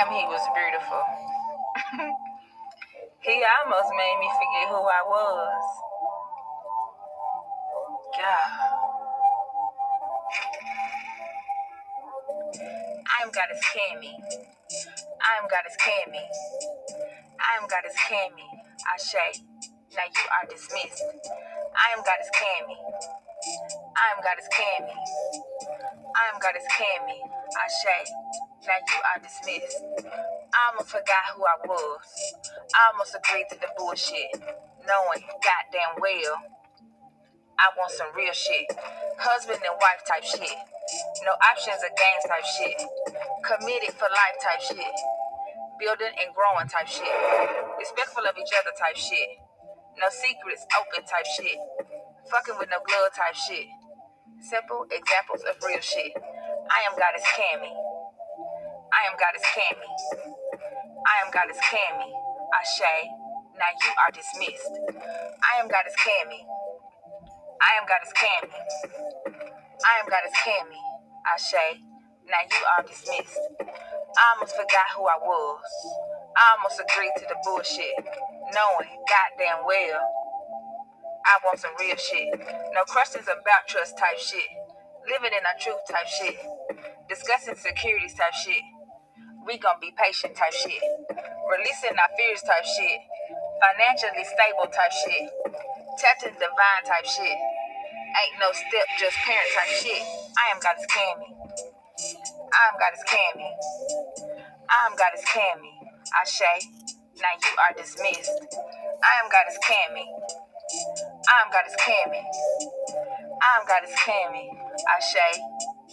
damn, he was beautiful. He almost made me forget who I was. God. I am Goddess Cammy. I am Goddess Cammy. I am Goddess Cammy. Ashe. Now you are dismissed. I am Goddess Cammy. I am Goddess Cammy. I am Goddess Cammy. Ashe. Now you are dismissed. I almost forgot who I was. I almost agreed to the bullshit, knowing goddamn well I want some real shit. Husband and wife type shit. No options or games type shit. Committed for life type shit. Building and growing type shit. Respectful of each other type shit. No secrets open type shit. Fucking with no blood type shit. Simple examples of real shit. I am Goddess Cammy. I am Goddess Cammy. I am Goddess Cammy. Ashe. Now you are dismissed. I am Goddess Cammy. I am Goddess Cammy. I am Goddess Cammy. Ashe. Now you are dismissed. I almost forgot who I was. I almost agreed to the bullshit, knowing goddamn well I want some real shit. No questions about trust type shit. Living in our truth type shit. Discussing securities type shit. We gon' be patient type shit. Releasing our fears type shit. Financially stable type shit. Tapping divine type shit. Ain't no step, just parent type shit. I am Goddess Cammy. I am Goddess Cammy. I am Goddess Cammy. Ashe. Now you are dismissed. I am Goddess Cammy. I am Goddess Cammy. I am Goddess Cammy. Ashe.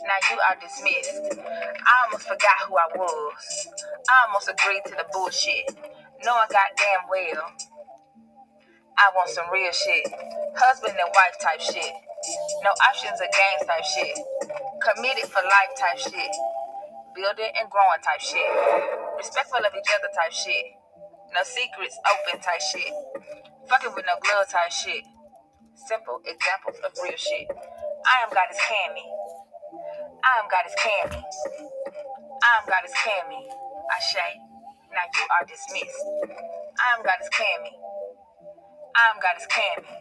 Now you are dismissed. I almost forgot who I was. I almost agreed to the bullshit, knowing goddamn well I want some real shit. Husband and wife type shit. No options or games type shit. Committed for life type shit. Building and growing type shit. Respectful of each other type shit. No secrets open type shit. Fucking with no gloves type shit. Simple examples of real shit. I am Goddess Cammy. I am Goddess Cammy. I am Goddess Cammy. Ashe. Now you are dismissed. I am Goddess Cammy. I am Goddess Cammy.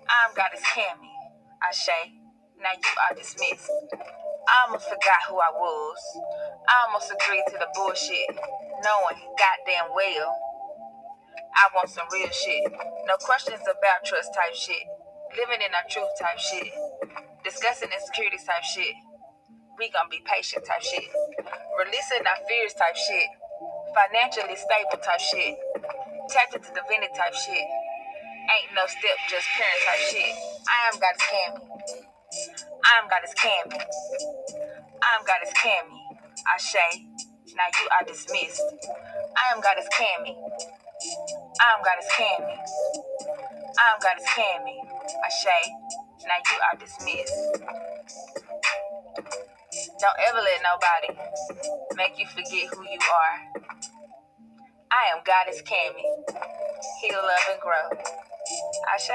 I am Goddess Cammy. Ashe. Now you are dismissed. I almost forgot who I was. I almost agreed to the bullshit, knowing goddamn well I want some real shit. No questions about trust type shit. Living in our truth type shit. Discussing insecurities type shit. We gon' be patient type shit. Releasing our fears type shit. Financially stable type shit. Tapped into divinity type shit. Ain't no step, just parent type shit. I am Goddess Cammy. I am Goddess Cammy. I am Goddess Cammy. Ashe. Now you are dismissed. I am Goddess Cammy. I am Goddess Cammy. I am Goddess Cammy. Ashe. Now you are dismissed. Don't ever let nobody make you forget who you are. I am Goddess Cammy. Heal, love, and grow. Ashe.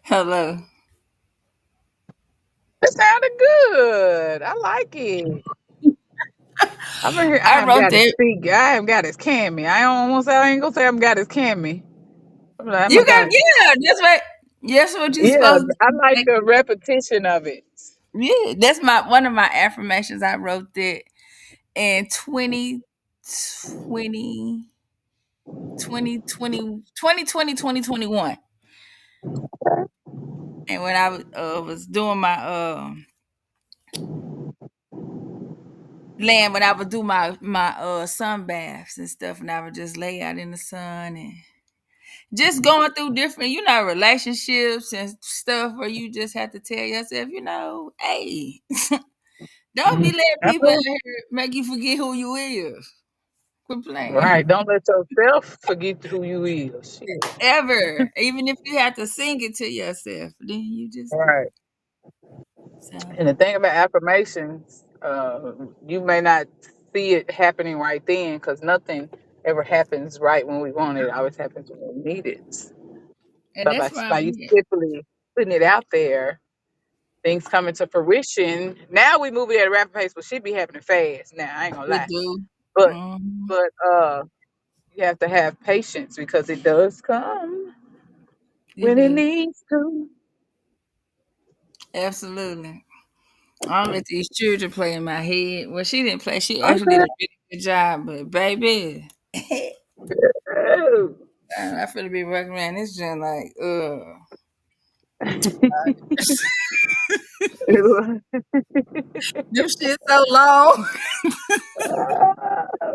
Hello. It sounded good. I like it. I'm in here. I I am wrote Goddess that. speak. I am Goddess Cammy. I ain't gonna say I'm Goddess Cammy. I'm a You got, Goddess. yeah, that's right. That's what you're Yeah, supposed to I like say. the repetition of it. Yeah, that's my one of my affirmations. I wrote that in 2020, 2021. And when I was doing my land, when I would do my sun baths and stuff, and I would just lay out in the sun and just going through different, relationships and stuff where you just have to tell yourself, hey, don't be letting I people out know. here make you forget who you is. Quit playing. Right. Don't let yourself forget who you is. Shit. Ever. Even if you have to sing it to yourself, then you just do. Right. So, And the thing about affirmations, you may not see it happening right then because nothing ever happens right when we want it. It always happens when we need it. and So that's why by you simply putting it out there, things coming to fruition. Now we move it at a rapid pace, but she be happening fast. Now I ain't gonna we lie, do. but Mhm. but you have to have patience because it does come It when it do. needs to. Absolutely. I don't let these children play in my head. Well, she didn't play. She actually did Okay. a really good job, but baby, Oh. I feel to be working around this joint like, them shit so long.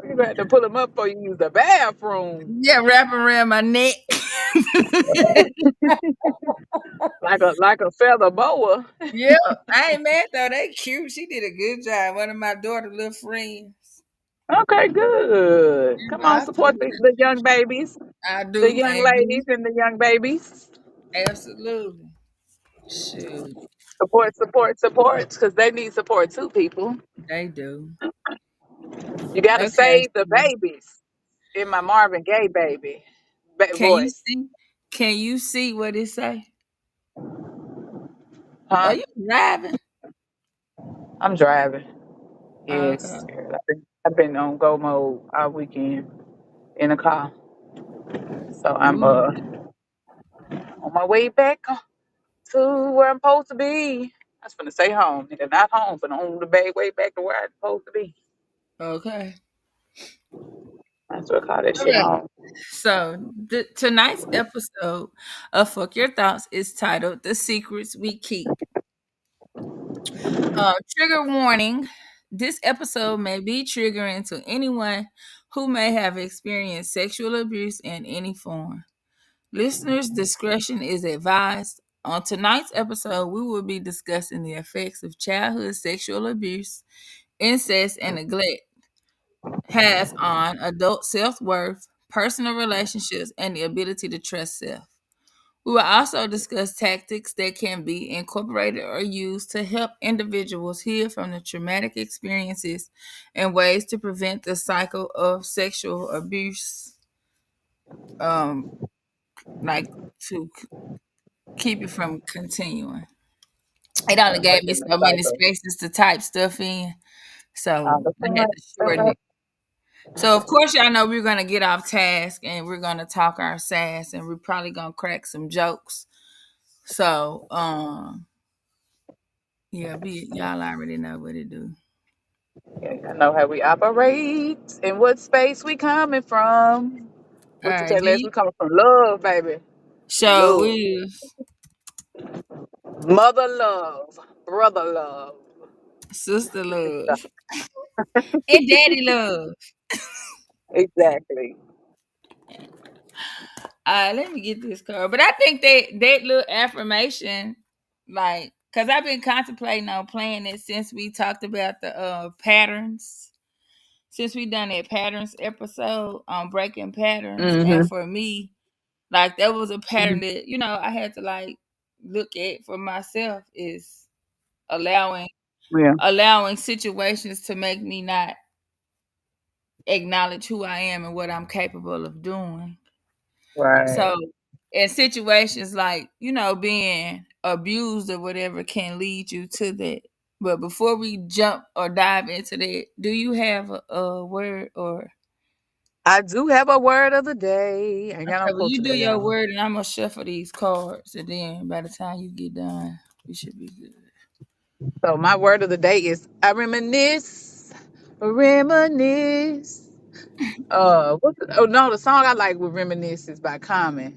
You had to pull them up or you use the bathroom Yeah, wrapping around my neck. like a feather boa. Yeah, I ain't mad though. They cute. She did a good job. One of my daughter's little friends. Okay, good. You Come know, on, I feel support it. the young babies, I the do, young and you ladies, and the young babies. absolutely. Shoot, Support, support, support, because they need support too. People, they do. you gotta Okay, save the babies. In my Marvin Gaye baby can you voice, see? Can you see what it say? Are huh? you driving? I'm driving. Okay. Yes, girl. I've been on go mode all weekend in the car, so I'm Ooh, on my way back to where I'm supposed to be. I was gonna say home, nigga, not home, but on the way back to where I'm supposed to be. okay. That's what I call that shit Okay. home. So tonight's episode of Fuck Your Thoughts is titled "The Secrets We Keep." Trigger warning: this episode may be triggering to anyone who may have experienced sexual abuse in any form. Listeners' discretion is advised. On tonight's episode, we will be discussing the effects of childhood sexual abuse, incest, and neglect has on adult self worth, personal relationships, and the ability to trust self. We will also discuss tactics that can be incorporated or used to help individuals heal from the traumatic experiences and ways to prevent the cycle of sexual abuse, um, like to keep it from continuing. It only gave me Breaking the so many cycle. spaces to type stuff in, so That's I all had right. to That's shorten it. So of course y'all know we're gonna get off task and we're gonna talk our sass and we're probably gonna crack some jokes. So yeah, y'all already know what it do. okay. I know how we operate and what space we coming from. All What you right, say, do Les? you We coming from love, baby. so Love. we Mother love. Brother love. sister love and daddy love. Exactly. Let me get this card. But I think that little affirmation, like, cause I've been contemplating on playing it since we talked about the patterns. Since we done that patterns episode on breaking patterns, and Mm-hmm. for me, like that was a pattern that I had to like look at for myself is allowing Yeah. allowing situations to make me not acknowledge who I am and what I'm capable of doing. So Right. in situations like, being abused or whatever can lead you to that. But before we jump or dive into that, do you have a word or I do have a word of the day. I ain't got no okay, well quote you do today, your y'all. word and I'm gonna shuffle these cards and then by the time you get done, we should be good. So my word of the day is I reminisce. Reminisce. Oh no, the song I like with reminisce is by Common.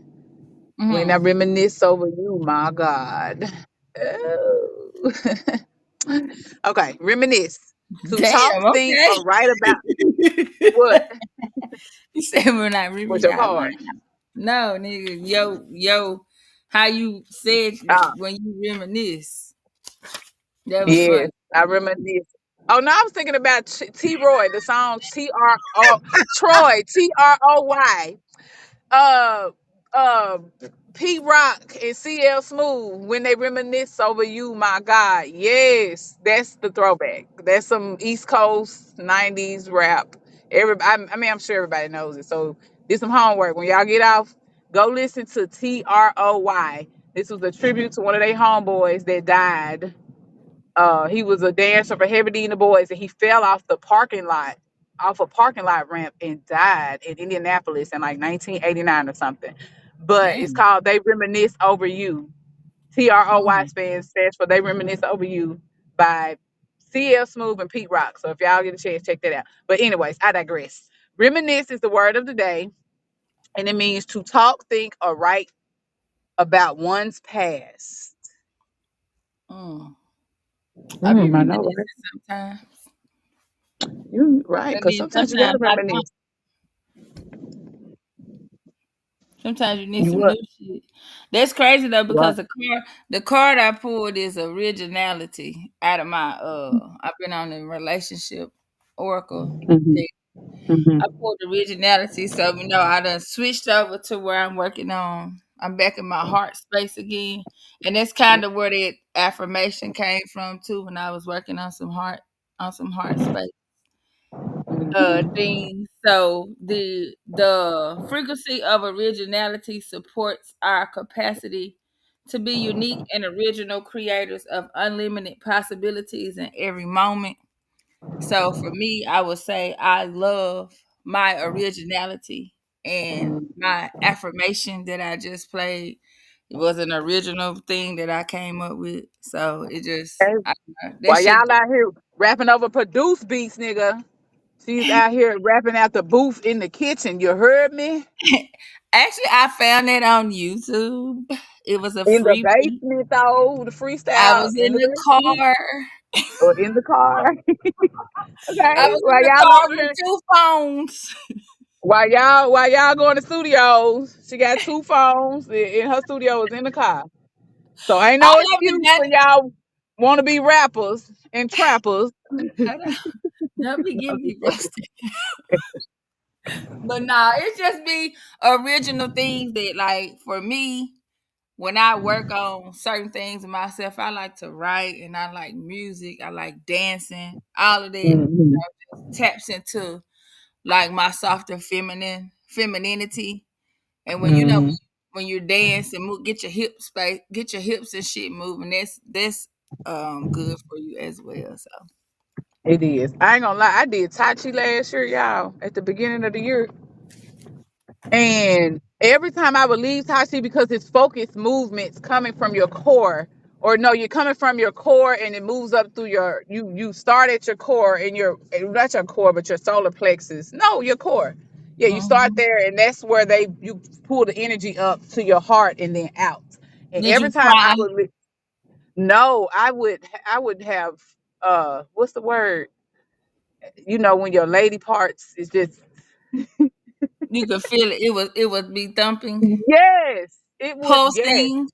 When I Mm-hmm. reminisce over you, my God. Oh. Okay, reminisce. To talk, Damn, think, okay. or write about what? You said when I With remember, your I card. want no nigga, yo, how you said Ah, when you reminisce. That was yes, funny. I reminisce. Oh no, I was thinking about T. Roy, the song T R O Troy, Troy. Uh, uh, Pete Rock and CL Smooth when they reminisce over you, my God. Yes, that's the throwback. That's some East Coast '90s rap. I mean, I'm sure everybody knows it. So did some homework. When y'all get off, go listen to TROY. This was a tribute to one of their homeboys that died. He was a dancer for Heavy D and the Boys, and he fell off a parking lot ramp, and died in Indianapolis in like 1989 or something. But it's Damn. called "They Reminisce Over You." TROY Mm, stands for "They Reminisce Over You" by CL Smooth and Pete Rock. So if y'all get a chance, check that out. But anyways, I digress. Reminisce is the word of the day, and it means to talk, think, or write about one's past. mm. I be I know, right? reminiscing sometimes. You right, I because mean, sometimes you gotta reminisce. sometimes you need You some what? new shit. That's crazy though Right. because the card I pulled is originality out of my I've been on a relationship oracle Hmm. deck. Hmm. I pulled originality, so I done switched over to where I'm working on. I'm back in my heart space again, and that's kind of where that affirmation came from too. When I was working on some heart space things. So the frequency of originality supports our capacity to be unique and original creators of unlimited possibilities in every moment. So for me, I would say I love my originality, and my affirmation that I just played, it was an original thing that I came up with. So it just Hey, that while shit. y'all out here rapping over produced beats, nigga, she's out here rapping out the booth in the kitchen. You heard me? Actually, I found it on YouTube. It was a In the free beat. basement, though, the I freestyle was in in the the basement car. or in the car. I Okay, was in the car with two phones. while y'all going to studios, she got two phones in her studio is in the car. So ain't I no love the excuse that. when y'all want to be rappers and trappers. Hold on. Don't be getting me roasted. But nah, it's just be original things that, like, for me, when I work on certain things in myself, I like to write and I like music. I like dancing. All of that Mhm. taps into like my softer femininity. And when Mhm. when you dance and move, get your hips and shit moving. That's good for you as well. So It is. I ain't gonna lie. I did Tai Chi last year, y'all, at the beginning of the year. And every time I would leave Tai Chi because it's focused movements coming from your core, or no, you're coming from your core and it moves up through you start at your core and your not your core, but your solar plexus. No, your core. Yeah, you start mhm. there and that's where you pull the energy up to your heart and then out. And Did every you time I cry? would no, I would have what's the word? When your lady parts is just You could feel it. It would be thumping, yes, it would yes. pulsing.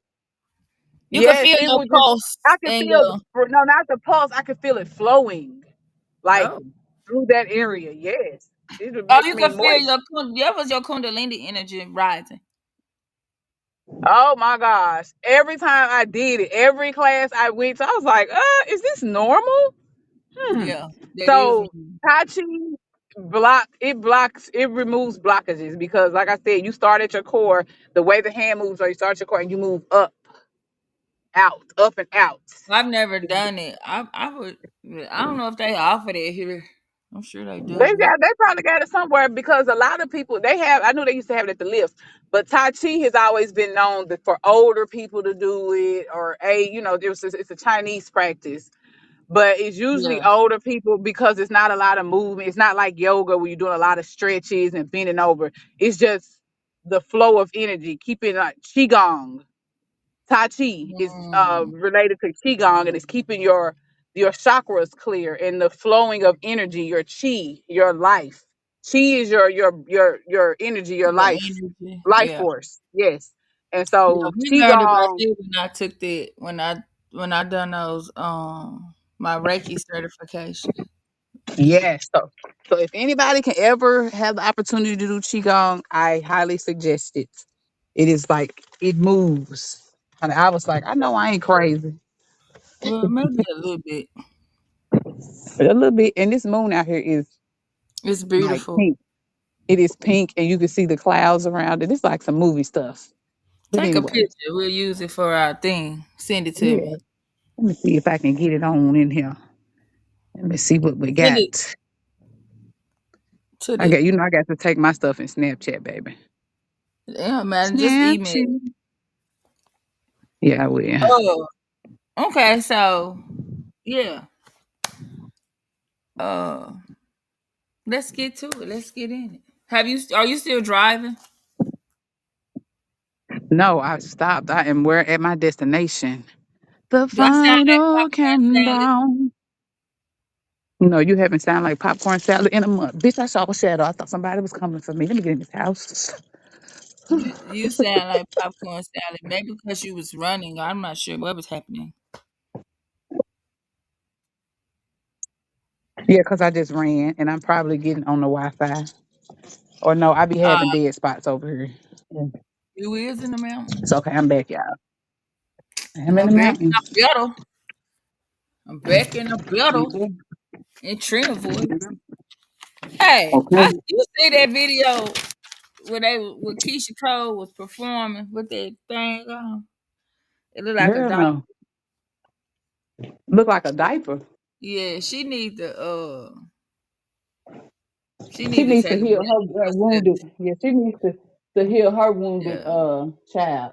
You could Yes, feel it your would just. pulse I could and feel your no, not the pulse. I could feel it flowing, like oh. through that area. Yes, it would Oh, make you me could feel moist. that was your kundalini energy rising. Oh my gosh! Every time I did it, every class I went to, I was like, is this normal? Hmm. Yeah, that is. So Tai Chi it removes blockages because, like I said, you start at your core. The way the hand moves, or you start at your core and you move up and out. I've never done it. I would. I don't know if they offer that here. I'm sure they They do. probably got it somewhere because a lot of people they have. I knew they used to have it at the lifts, but Tai Chi has always been known for older people to do it, or it's a Chinese practice, but it's usually Yeah, older people because it's not a lot of movement. It's not like yoga where you're doing a lot of stretches and bending over. It's just the flow of energy, keeping like qigong. Tai Chi is mm, related to Qigong and it's keeping your chakras clear and the flowing of energy, your chi, your life. Chi is your energy, your your life energy. Yeah, force. Yes. And yeah. so We learned about Qigong, that when I took that when I done those my Reiki certification. yes. So if anybody can ever have the opportunity to do Qigong, I highly suggest it. It is like it moves. And I was like, I know I ain't crazy. Well, maybe a little bit. But a little bit. And this moon out here is It's like beautiful. pink. It is pink and you can see the clouds around it. It's like some movie stuff. But Take a anyway, picture. We'll use it for our thing. Send it to yeah. me. Let me see if I can get it on in here. Let me see what we Send it got. to I the. got I got to take my stuff in Snapchat, baby. Yeah, man. Just email. Snapchat. Yeah, I will. Oh, okay. So yeah. Uh, let's get to it. Let's get in it. Have you? Are you still driving? No, I stopped. I am where at my destination. The Do I sound like final popcorn salad? countdown. No, you haven't sound like popcorn salad in a month. Bitch, I saw a shadow. I thought somebody was coming for me. Let me get in this house. You sound like popcorn salad. Maybe because you was running. I'm not sure what was happening. Yeah, because I just ran and I'm probably getting on the Wi-Fi. Or no, I be Uh, having dead spots over here. Yeah. you is in the mountain. It's okay. I'm back, y'all. I'm in the I'm back in mountains. a battle. I'm back in a battle. Okay. In Trina voice. Hey, Okay. you see that video where where Keisha Cole was performing with that thing on? It looked like a Girl, dog. no. Look like a diaper. Yeah, she She need to needs to take a heal break her for herself. wounded. Yeah, she needs to heal her wounded Yeah, child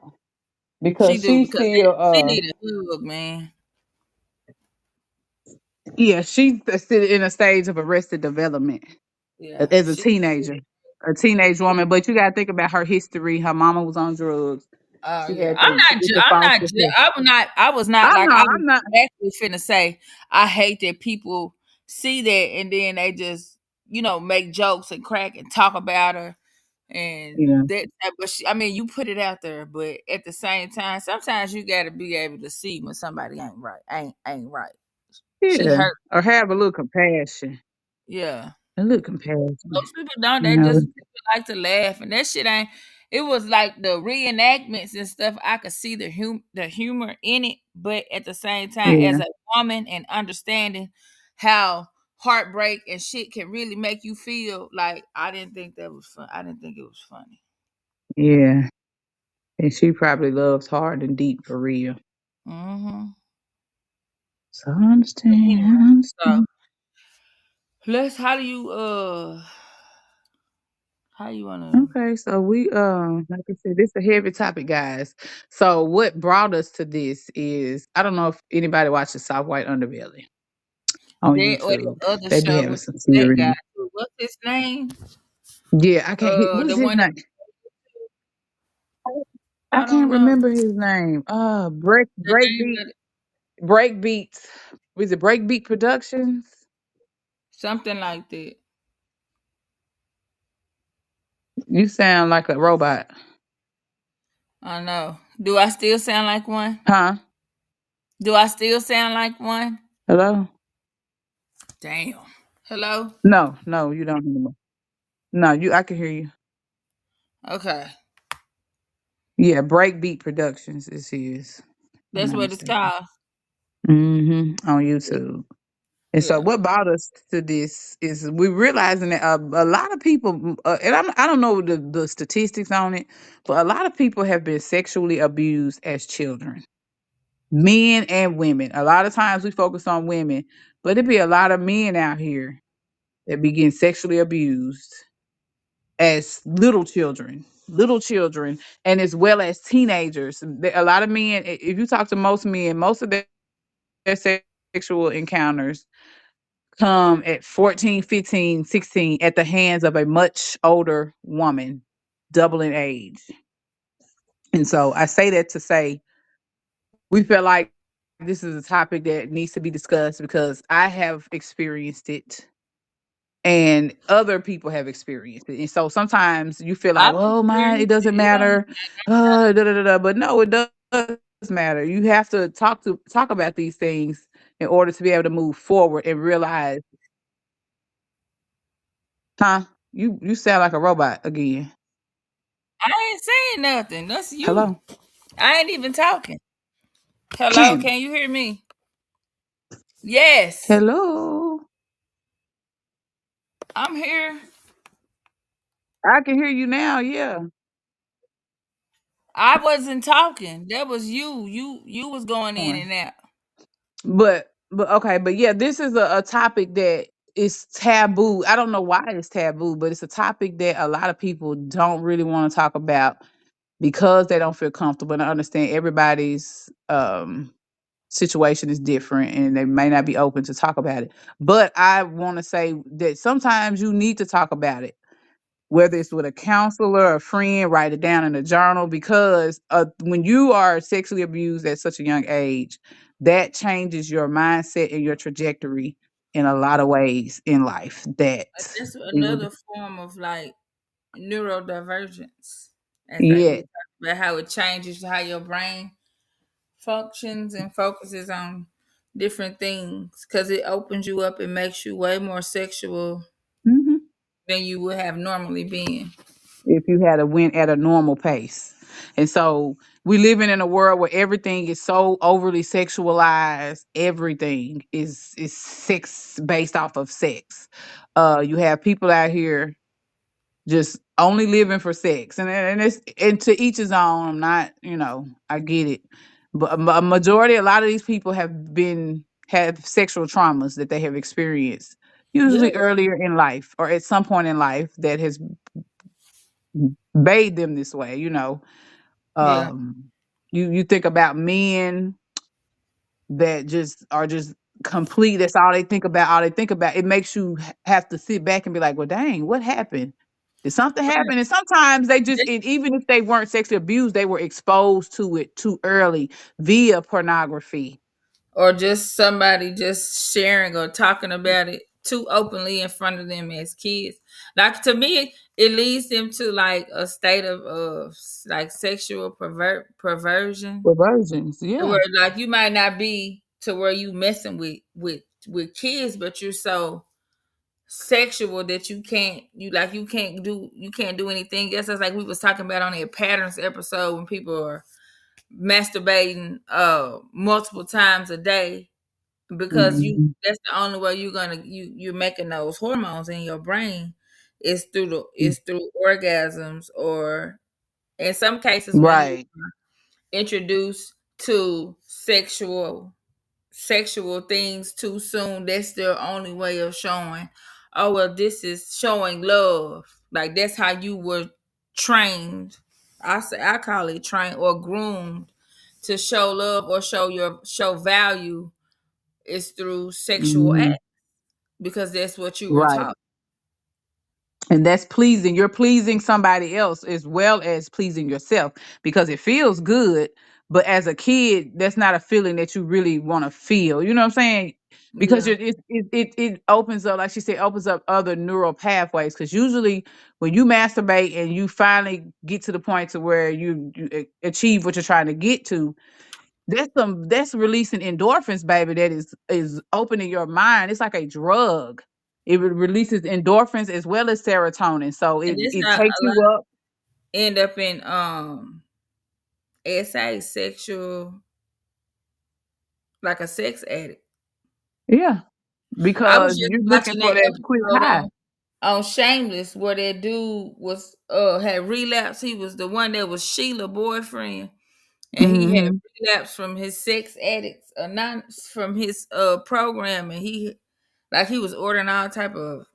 she because do she because still she need a hug, man. yeah, she's still in a stage of arrested development Yeah, as a she. teenager, a teenage woman. But you got to think about her history. Her mama was on drugs. Oh She yeah, had to get the foster care. I was not I'm like not. I was I'm not. actually finna say. I hate that people see that and then they just make jokes and crack and talk about her and Yeah, but I mean, you put it out there, but at the same time, sometimes you got to be able to see when somebody ain't right, ain't right. She yeah. hurt. Or have a little compassion. Yeah. A little compassion. Most people don't. You They know. just people like to laugh, and that shit ain't. It was like the reenactments and stuff. I could see the humor in it, but at the same time, Yeah, as a woman and understanding how heartbreak and shit can really make you feel, like I didn't think that was fun. I didn't think it was funny. yeah. And she probably loves hard and deep for real. Mm-hmm. So I understand. Anyway, I so understand. let's. How you wanna? Okay, so we like I said, this is a heavy topic, guys. So what brought us to this is I don't know if anybody watches Soft White Underbelly on That or YouTube. the other They be show having with some the black guy. series. What's his name? Yeah, I can't what's The his one that name? I I don't can't know. remember his name. The name of it, Break Beats. Was it Break Beat Productions? something like that. You sound like a robot. I know. Do I still sound like one? Huh? Do I still sound like one? Hello? Damn. Hello? No, no, you don't anymore. No, I can hear you. Okay. Yeah, Breakbeat Productions is his. If I'm That's not what it's mistaken. called. On YouTube. And so, Yeah. what brought us to this is we realizing that a lot of people, and I don't know the statistics on it, but a lot of people have been sexually abused as children, men and women. A lot of times we focus on women, but it be a lot of men out here that be getting sexually abused as little children, and as well as teenagers. A lot of men, if you talk to most men, most of their sexual encounters come at 14, 15, 16 at the hands of a much older woman, double in age. And so I say that to say we feel like this is a topic that needs to be discussed because I have experienced it and other people have experienced it. And so sometimes you feel like, I've oh my, it experienced doesn't it. It ain't matter. Da, da, da, da. But no, it does matter. You have to talk about these things in order to be able to move forward and realize, huh? You sound like a robot again. I ain't ain't saying nothing. That's you. Hello, I ain't even talking. Hello, Kim. can you hear me? Yes, Hello. I'm here. I can hear you now. Yeah, I wasn't talking. That was you. You was going in fine. and out. But okay, but yeah, this is a topic that is taboo. I don't know why it's taboo, but it's a topic that a lot of people don't really want to talk about because they don't feel comfortable. And I understand everybody's situation is different and they may not be open to talk about it. But I want to say that sometimes you need to talk about it, whether it's with a counselor or a friend, write it down in a journal, because when you are sexually abused at such a young age, that changes your mindset and your trajectory in a lot of ways in life. That That's it would, another form of like neurodivergence. As like we yeah. talked about how it changes how your brain functions and focuses on different things because it opens you up and makes you way more sexual Hmm. than you would have normally been. If you had a went at a normal pace. And so we living in a world where everything is so overly sexualized. Everything is sex based off of sex. You have people out here just only living for sex, and it's, and to each his own. I'm not, I get it, but a majority, a lot of these people have sexual traumas that they have experienced, Yeah, usually earlier in life or at some point in life that has made them this way. yeah. Um, you think about men that just are just complete. That's all they think about. All they think about. It makes you have to sit back and be like, "Well, dang, what happened? Did something happen?" And sometimes they just, Just- and even if they weren't sexually abused, they were exposed to it too early via pornography. or just somebody just sharing or talking about it too openly in front of them as kids. Like to me, it leads them to like a state of like sexual perversion, Perversions, yeah. where like you might not be to where you messing with kids, but you're so sexual that you can't do anything else. That's like we was talking about on that patterns episode when people are masturbating multiple times a day because you Mhm. that's the only way you're making those hormones in your brain is through orgasms, or in some cases when you Right. introduce to sexual things too soon, that's their only way of showing, oh well, this is showing love. Like that's how you were trained. I call it trained or groomed to show love or show value is through sexual Hmm. act because that's what you were Right. taught. And that's pleasing. You're pleasing somebody else as well as pleasing yourself because it feels good. But as a kid, that's not a feeling that you really want to feel. You know what I'm saying? Because Yeah. it opens up, like she said, opens up other neural pathways. Because usually, when you masturbate and you finally get to the point to where you achieve what you're trying to get to, that's releasing endorphins, baby. That is opening your mind. It's like a drug. It releases endorphins as well as serotonin. So And it it's it not takes a you lot up. end up in SA sexual, like a sex addict. Yeah, I was because just you're looking watching for that that quick episode high. on Shameless where that dude was had relapsed. He was the one that was Sheila boyfriend, and he had Hmm. relapsed from his sex addicts anonymous from his program, and he was ordering all type of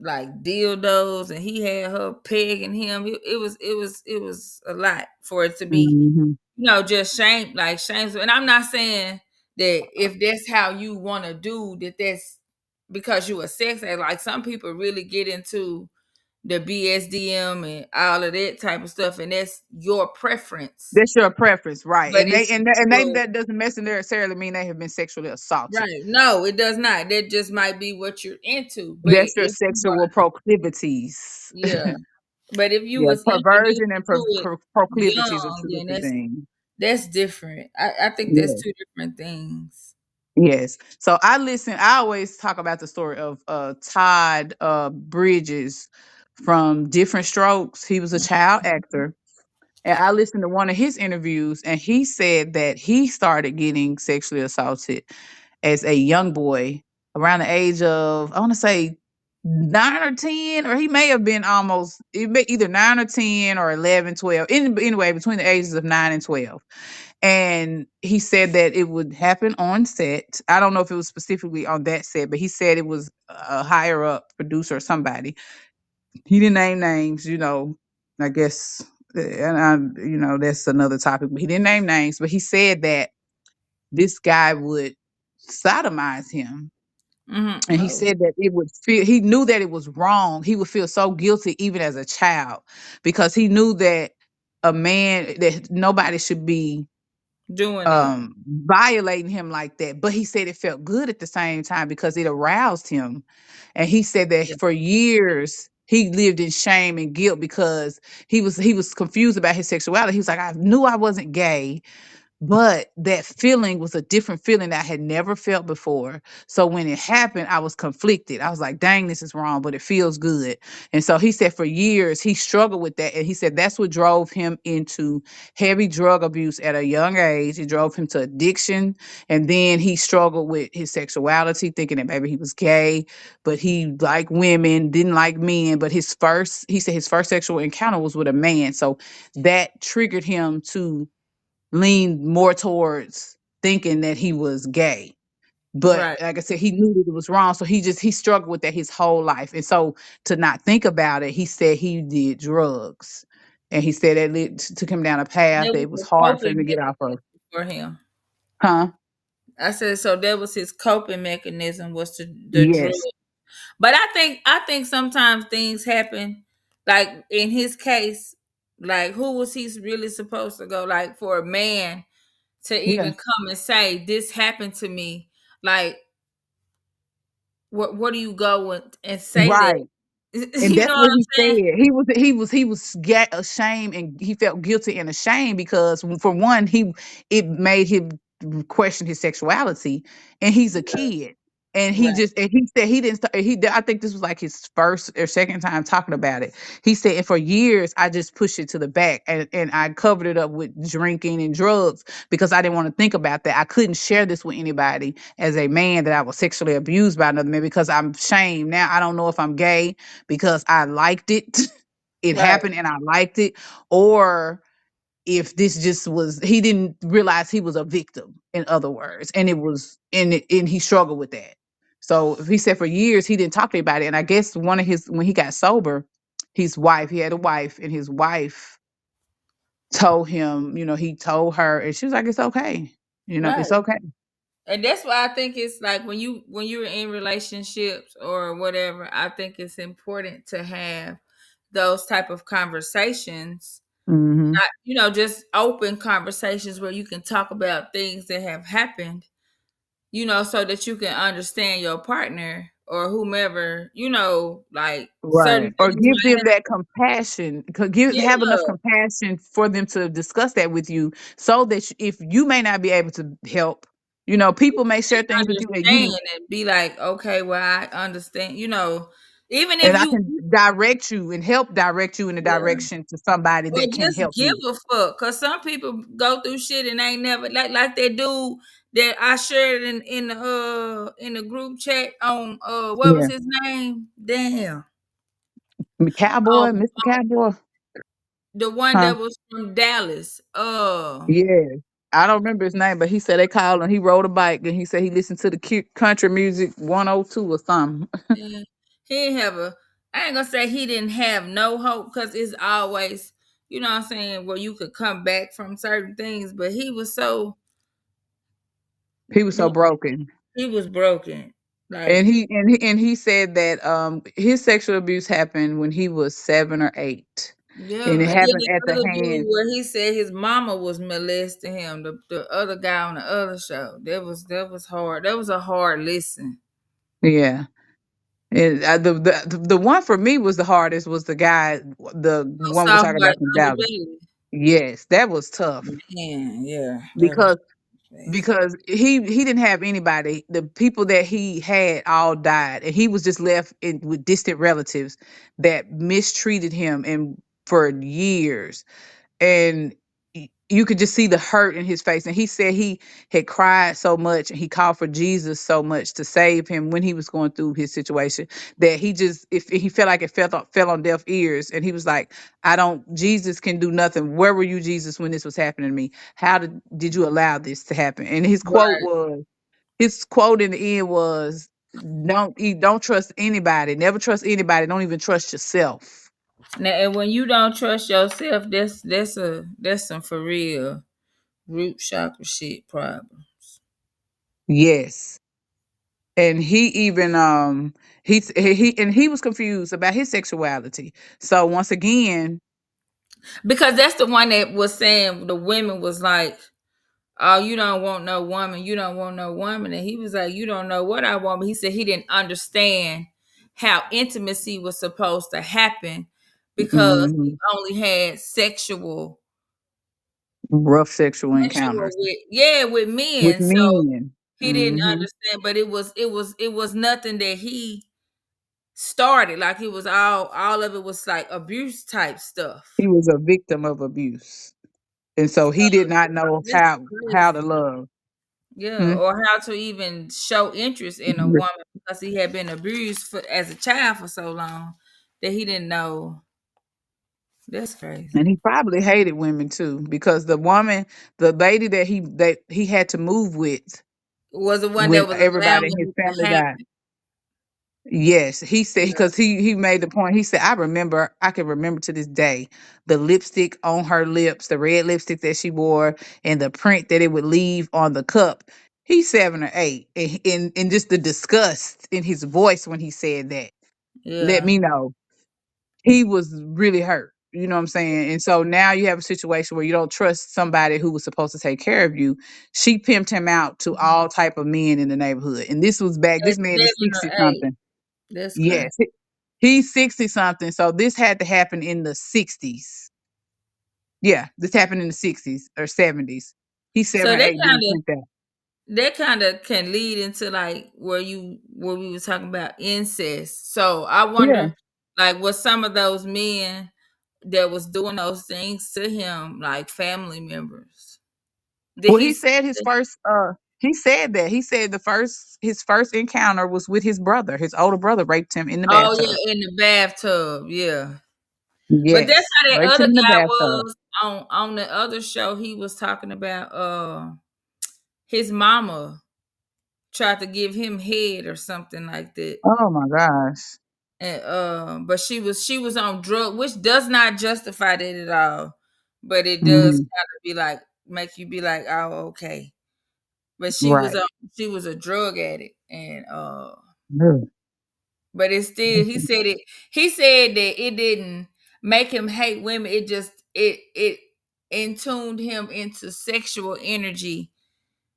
like dildos, and he had her pegging him. It was a lot for it to be, Hmm. just shameful. And I'm not saying that if that's how you want to do that, that's because you a sex addict. Like some people really get into the BSDM and all of that type of stuff, and that's your preference. That's your preference, right? But And it's still that doesn't necessarily mean they have been sexually assaulted. right. No, it does not. That just might be what you're into. But That's your if you sexual are, proclivities. yeah. But if you Yeah, was introduced perversion and to it proclivities are young, two then different things. that's different. I think that's Yeah. two different things. Yes. So I always talk about the story of Todd Bridges from Different Strokes. He was a child actor And I listened to one of his interviews, and he said that he started getting sexually assaulted as a young boy around the age of, I want to say, 9 or 10, or he may have been almost either 9 or 10 or 11, 12. Anyway, between the ages of 9 and 12. And he said that it would happen on set. I don't know if it was specifically on that set, but he said it was a higher up producer or somebody. He didn't name names, I guess, and that's another topic, but he didn't name names, but he said that this guy would sodomize him. And he Oh, said that he knew that it was wrong. He would feel so guilty even as a child because he knew that that nobody should be doing that. violating him like that. But he said it felt good at the same time because it aroused him. And he said that Yeah. for years he lived in shame and guilt because he was confused about his sexuality. He was like, I knew I wasn't gay, but that feeling was a different feeling that I had never felt before. So when it happened, I was conflicted. I was like, dang, this is wrong, but it feels good. And so he said for years he struggled with that. And he said that's what drove him into heavy drug abuse at a young age. It drove him to addiction. And then he struggled with his sexuality, thinking that maybe he was gay, but he liked women, didn't like men. But he said his first sexual encounter was with a man. So that triggered him to leaned more towards thinking that he was gay. But Right. like I said, he knew that it was wrong. So he struggled with that his whole life. And so to not think about it, he said he did drugs. And he said that took him down a path That that was it was a hard for him coping to get off of. mechanism for him. Huh? I said so that was his coping mechanism was the drug. Yes. But I think sometimes things happen like in his case, like who was he really supposed to go? Like for a man to Yeah. even come and say this happened to me, like what do you go and say that? Right. And You that's know what what he I'm saying? said. He was ashamed, and he felt guilty and ashamed because for one, it made him question his sexuality, and he's a kid. And Right. he said he didn't start, I think this was like his first or second time talking about it. He said, and for years I just pushed it to the back, and I covered it up with drinking and drugs because I didn't want to think about that. I couldn't share this with anybody as a man that I was sexually abused by another man because I'm shamed. Now I don't know if I'm gay because I liked it. It Right. happened and I liked it, or if this just was he didn't realize he was a victim, in other words, and he struggled with that. So he said for years he didn't talk to anybody, and I guess one of his when he got sober, he had a wife, and his wife told him, he told her, and she was like, it's okay, it's Right. okay. And that's why I think it's like when you're in relationships or whatever, I think it's important to have those type of conversations. Hmm. Not, just open conversations where you can talk about things that have happened, so that you can understand your partner or whomever, like certain Right. Or things give might them have. that compassion. Have enough Yeah, compassion for them to discuss that with you so that if you may not be able to help, people may share things with you that you understand and be like, okay, well, I understand, even and if I you, can direct you and help direct you in the yeah. direction to somebody Or that can just help give you. a fuck, cause some people go through shit and ain't never like that dude that I shared in the group chat on what was Yeah. his name? Damn, Cowboy, um, Mr. Cowboy. the one Huh? that was from Dallas. Yeah. I don't remember his name, but he said they called him. He rode a bike and he said he listened to the country music 102 or something. Yeah, he ain't have a. I ain't gonna say he didn't have no hope, cause it's always, what I'm saying, where you could come back from certain things, but he was so He was so he broken. he was broken, And like. he said that his sexual abuse happened when he was 7 or 8, and Yeah, it and then happened the at the other dude hand. where he said his mama was molesting him, the other guy on the other show. That was hard. That was a hard listen. Yeah, and the one for me was the hardest was the guy, the So one we're soft talking white about from Dallas. underbelly. Yes, that was tough Man, yeah, that was because bad. because he didn't have anybody. The people that he had all died, and he was just left with distant relatives that mistreated him and for years. and you could just see the hurt in his face. And he said he had cried so much and he called for Jesus so much to save him when he was going through his situation, that he just, if he felt like it fell on deaf ears, and he was like, I don't, Jesus can do nothing. Where were you, Jesus, when this was happening to me? How did you allow this to happen? And Right. his quote in the end was, don't trust anybody, never trust anybody, don't even trust yourself. Now, and when you don't trust yourself, that's some for real root chakra shit problem. Yes. And he even he was confused about his sexuality. So once again, Because that's the one that was saying the women was like, "Oh, you don't want no woman. You don't want no woman." And he was like, "You don't know what I want." But he said he didn't understand how intimacy was supposed to happen because he mhm, only had rough sexual sexual encounters with, yeah, with with men. So men. he didn't Hmm. understand. But it was nothing that he started. Like it was all of it was like abuse type stuff. He was a victim of abuse, and so So he did not know this is how to crazy. love. Yeah, Hmm? or how to even show interest in a woman because he had been abused as a child for so long that he didn't know. That's crazy. And he probably hated women too, because the lady that he had to move with Was the one that when was everybody in allowing his it to family died. happen. Yes, he said, Yeah, because he made the point. He said, I can remember to this day the lipstick on her lips, the red lipstick that she wore, and the print that it would leave on the cup. He's 7 or 8, and just the disgust in his voice when he said that let yeah. me know he was really hurt. You know what I'm saying? And so now you have a situation where you don't trust somebody who was supposed to take care of you. She pimped him out to all type of men in the neighborhood, and this was back. At This man is seven or 60 eight. something. That's crazy. Yes, he's 60 something. So this had to happen in the 60s. Yeah, this happened in the 60s or 70s. He's So 7 or 8 being pimped out. that kind of can lead into like where we was talking about incest. So I Yeah. wonder, like, was some of those men that was doing those things to him like family members? Did Well, he say that? he said that. He said his first encounter was with his brother. His older brother raped him in the Oh bathtub. yeah, in the bathtub, yeah. But that's Yes, how that raped other him in the guy bathtub. was on the other show. He was talking about his mama tried to give him head or something like that. Oh my gosh. And but she was on drug, which does not justify that at all. But it does Hmm. kind of be like make you be like, oh, okay. But Right. she was a drug addict, and Ugh. but it still he said that it didn't make him hate women. It just it in tuned him into sexual energy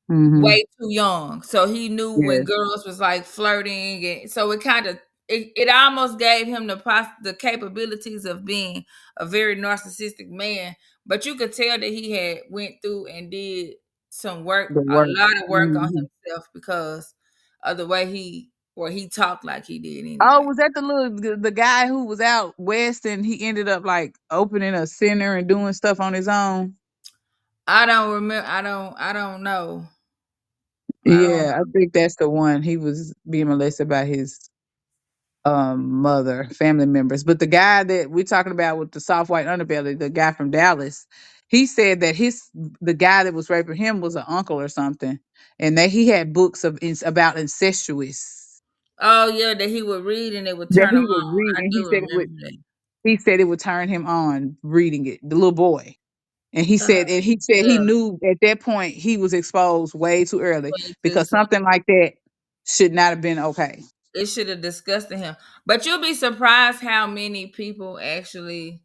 Mhm. way too young. So he knew when Yes. girls was like flirting, and so it kind of it almost gave him the capabilities of being a very narcissistic man. But you could tell that he had went through and did some work, The a work. lot of work on Mhm. himself because of the way he talked like he did Oh, anyway. was that the guy who was out west and he ended up like opening a center and doing stuff on his own? I don't remember. I don't know. I don't. Yeah, I think that's the one. He was being molested by his mother, family members. But the guy that we're talking about with the soft white underbelly, the guy from Dallas, he said that the guy that was raping him was an uncle or something, and that he had books about incestuous Oh yeah, that he would read and it would that turn him he would on. read, I and do remember that. he said it would turn him on reading it, the little boy. And he said he Yeah, knew at that point he was exposed way too early, way too because soon. something like that should not have been okay. It should have disgusted him. But you'll be surprised how many people actually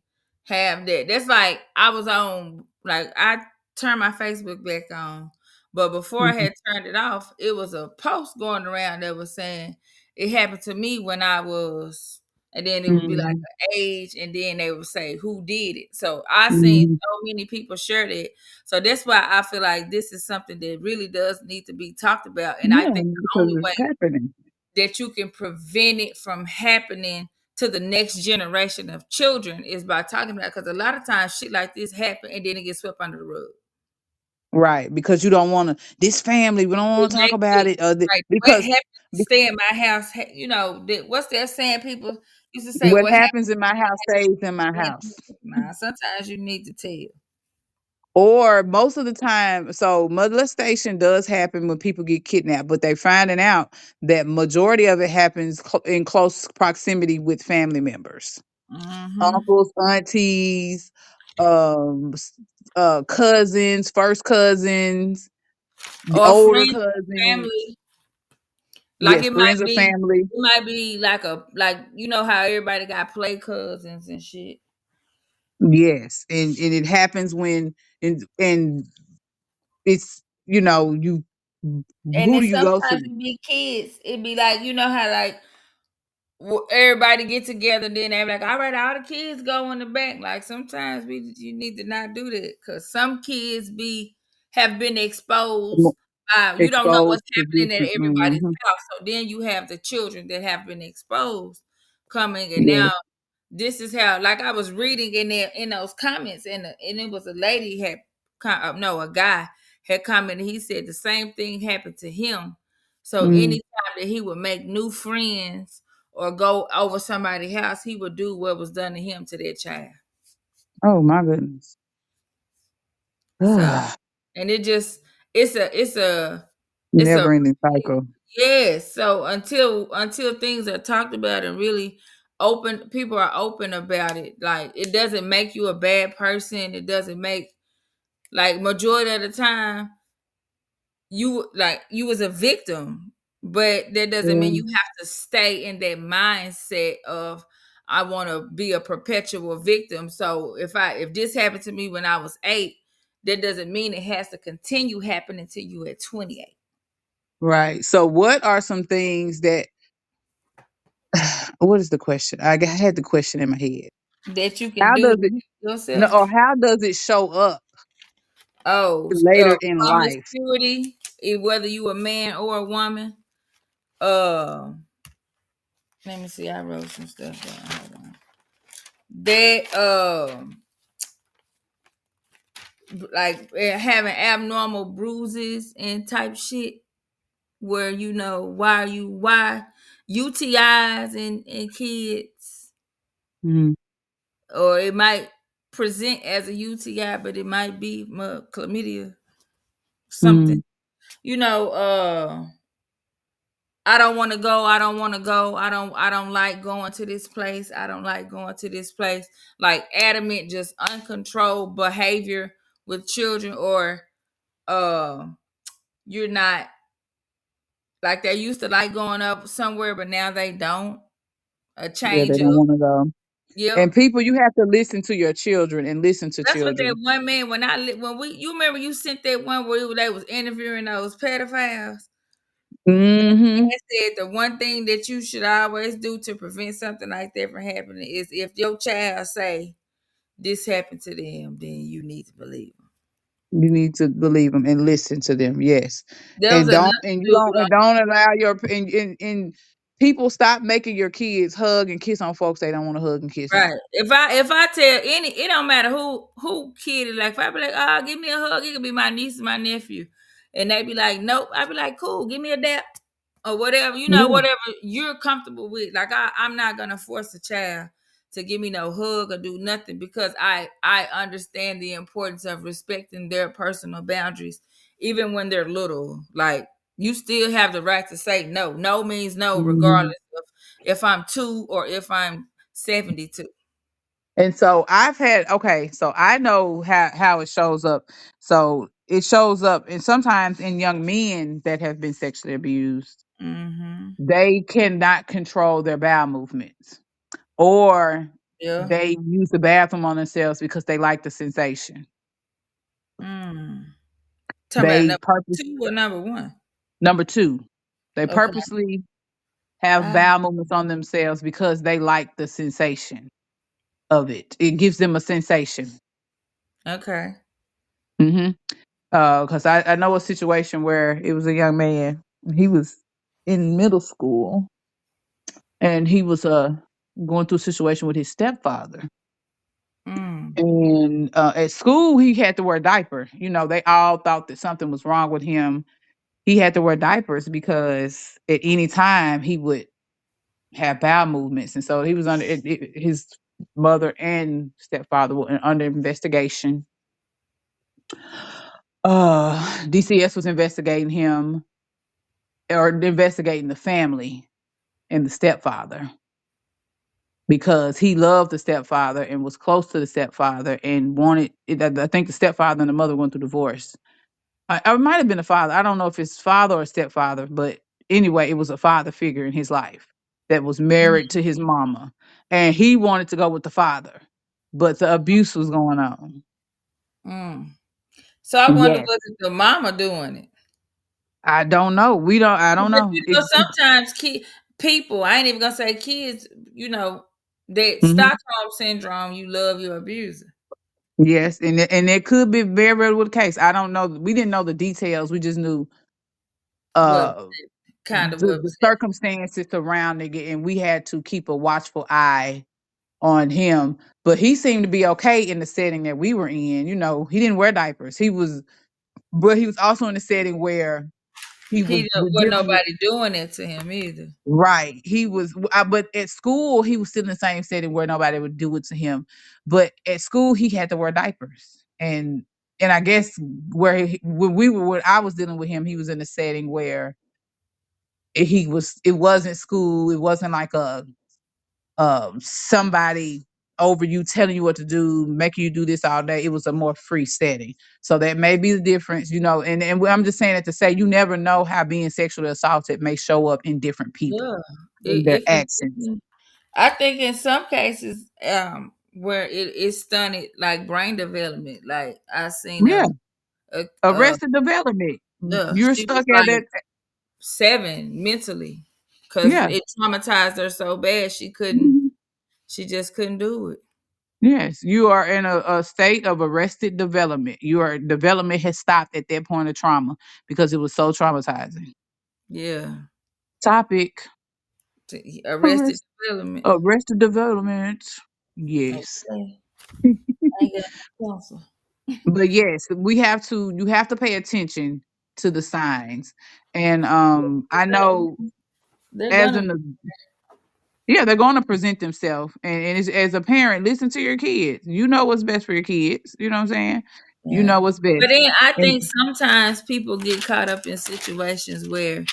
have that. That's like I was on, like I turned my Facebook back on, but before I Mhm. had turned it off, it was a post going around that was saying it happened to me when I was, and then it would be like Mhm. an age, and then they would say who did it. So I seen Mhm. so many people share that. So that's why I feel like this is something that really does need to be talked about. And I Yeah, think the because only way it's happening. that you can prevent it from happening to the next generation of children is by talking about, because a lot of times shit like this happen and then it gets swept under the rug. Right, because you don't want to. This family, we don't want It to talk makes about it it. like what Because happened. Stay in my house. You know what's that saying? People used to say, what "What happened?" happens in my house stays in my house. Nah, sometimes you need to tell. Or most of the time, so molestation does happen when people get kidnapped, but they're finding out that majority of it happens in close proximity with family members, Mm-hmm. uncles, aunties, um, s- cousins, first cousins, Or older friends, cousins. family. Like Yes, friends or family. it might be like a like you know how everybody got play cousins and shit. Yes, and it happens when and it's you And who then do you go sometimes to? it be kids. It be like you know how like everybody get together, then they be like, all right, all the kids go in the back. Like sometimes you need to not do that because some kids be have been exposed. You don't know Exposed what's to happening at different. everybody's Mhm. house. So then you have the children that have been exposed coming, and Yeah. now this is how. Like I was reading in there in those comments, and it was a lady had no, a guy had commented. He said the same thing happened to him. So Mm. anytime that he would make new friends or go over somebody's house, he would do what was done to him to their child. Oh my goodness. So, and it just it's a Never ending cycle. yes. So until things are talked about and really open, people are open about it. Like it doesn't make you a bad person. It doesn't make like majority of the time you was a victim, but that doesn't Yeah. mean you have to stay in that mindset of I want to be a perpetual victim. So if this happened to me when I was 8, that doesn't mean it has to continue happening to you at 28. Right. So what are some things that what is the question? Had the question in my head. That you can How do does to it no or yourself. how does it show up Oh, later in life? promiscuity, whether you a man or a woman. Uh, Let me see. I wrote some stuff down. Hold on. That like having abnormal bruises and type shit where why UTIs and kids, Mm. or it might present as a UTI but it might be chlamydia something, Mm. you know. I don't want to go. I don't want to go. I don't like going to this place. I don't like going to this place. Like adamant, just uncontrolled behavior with children, or uh, you're not like they used to like going up somewhere, but now they don't. A Yeah, they change of don't want to go. yep. And people, you have to listen to your children and listen to That's what that children. one man when we you remember you sent that one where they was interviewing those pedophiles. Hmm. I said the one thing that you should always do to prevent something like that from happening is if your child say this happened to them, then you need to believe them. You need to believe them and listen to them. Yes, There was and another don't and you dude don't and don't allow your and people stop making your kids hug and kiss on folks they don't want to hug and kiss on. right. If I tell any, it don't matter who kid it. Like if I be like, oh, give me a hug, it could be my niece and my nephew, and they be like, nope. I be like, cool, give me a dap or whatever, Yeah. whatever you're comfortable with. Like I'm not gonna force a child to give me no hug or do nothing because I understand the importance of respecting their personal boundaries, even when they're little. Like you still have the right to say no. No means no, Mhm. regardless of if I'm 2 or if I'm 72. And so I've had okay, so I know how it shows up. So it shows up and sometimes in young men that have been sexually abused, Mm-hmm. they cannot control their bowel movements or Yeah. they use the bathroom on themselves because they like the sensation. Mm. Talking about They number purpose 2 or number 1? number two, they Okay. purposely have Ah, bowel movements on themselves because they like the sensation of it. It gives them a sensation. okay. Hmm. Because I know a situation where it was a young man. He was in middle school, and he was going through a situation with his stepfather. Mm. And at school, he had to wear a diaper. They all thought that something was wrong with him. He had to wear diapers because at any time he would have bowel movements, and so he was his mother and stepfather were under investigation. DCS was investigating him, or investigating the family and the stepfather, because he loved the stepfather and was close to the stepfather and wanted. I think the stepfather and the mother went through divorce. It might have been a father. I don't know if it's father or stepfather, but anyway, it was a father figure in his life that was married to his mama, and he wanted to go with the father, but the abuse was going on. Mm. So I wonder, Yes, was it the mama doing it? I don't know. We don't. I don't But know. you know, sometimes people, I ain't even gonna say kids, that Mhm. Stockholm syndrome, you love your abuser. Yes, and it could be very very well the case. I don't know. We didn't know the details. We just knew What uh kind of the was it? circumstances surrounding it, and we had to keep a watchful eye on him. But he seemed to be okay in the setting that we were in. He didn't wear diapers. But he was also in a setting where he was Wasn't dealing with. nobody doing it to him either. Right. He was, but at school, he was still in the same setting where nobody would do it to him. But at school, he had to wear diapers. And I guess when I was dealing with him, he was in a setting where it wasn't school. It wasn't like somebody over you telling you what to do, making you do this all day. It was a more free setting. So that may be the difference. And I'm just saying it to say you never know how being sexually assaulted may show up in different people Yeah. in their It actions. can, I think in some cases, where it stunted like brain development. Like I seen Yeah, a arrested development. You're she was stuck at like that. 7 mentally, because Yeah. it traumatized her so bad Mhm. she just couldn't do it. Yes, you are in a state of arrested development. Your development has stopped at that point of trauma because it was so traumatizing. Yeah. Topic. Arrested Arrest, development. arrested development. Yes. Okay. I ain't got no counsel. But yes, you have to pay attention to the signs. And I know They're as gonna an yeah, they're going to present themselves. And as a parent, listen to your kids. You know what's best for your kids. You know what I'm saying? You Yeah. know what's But best. then I And think sometimes people get caught up in situations where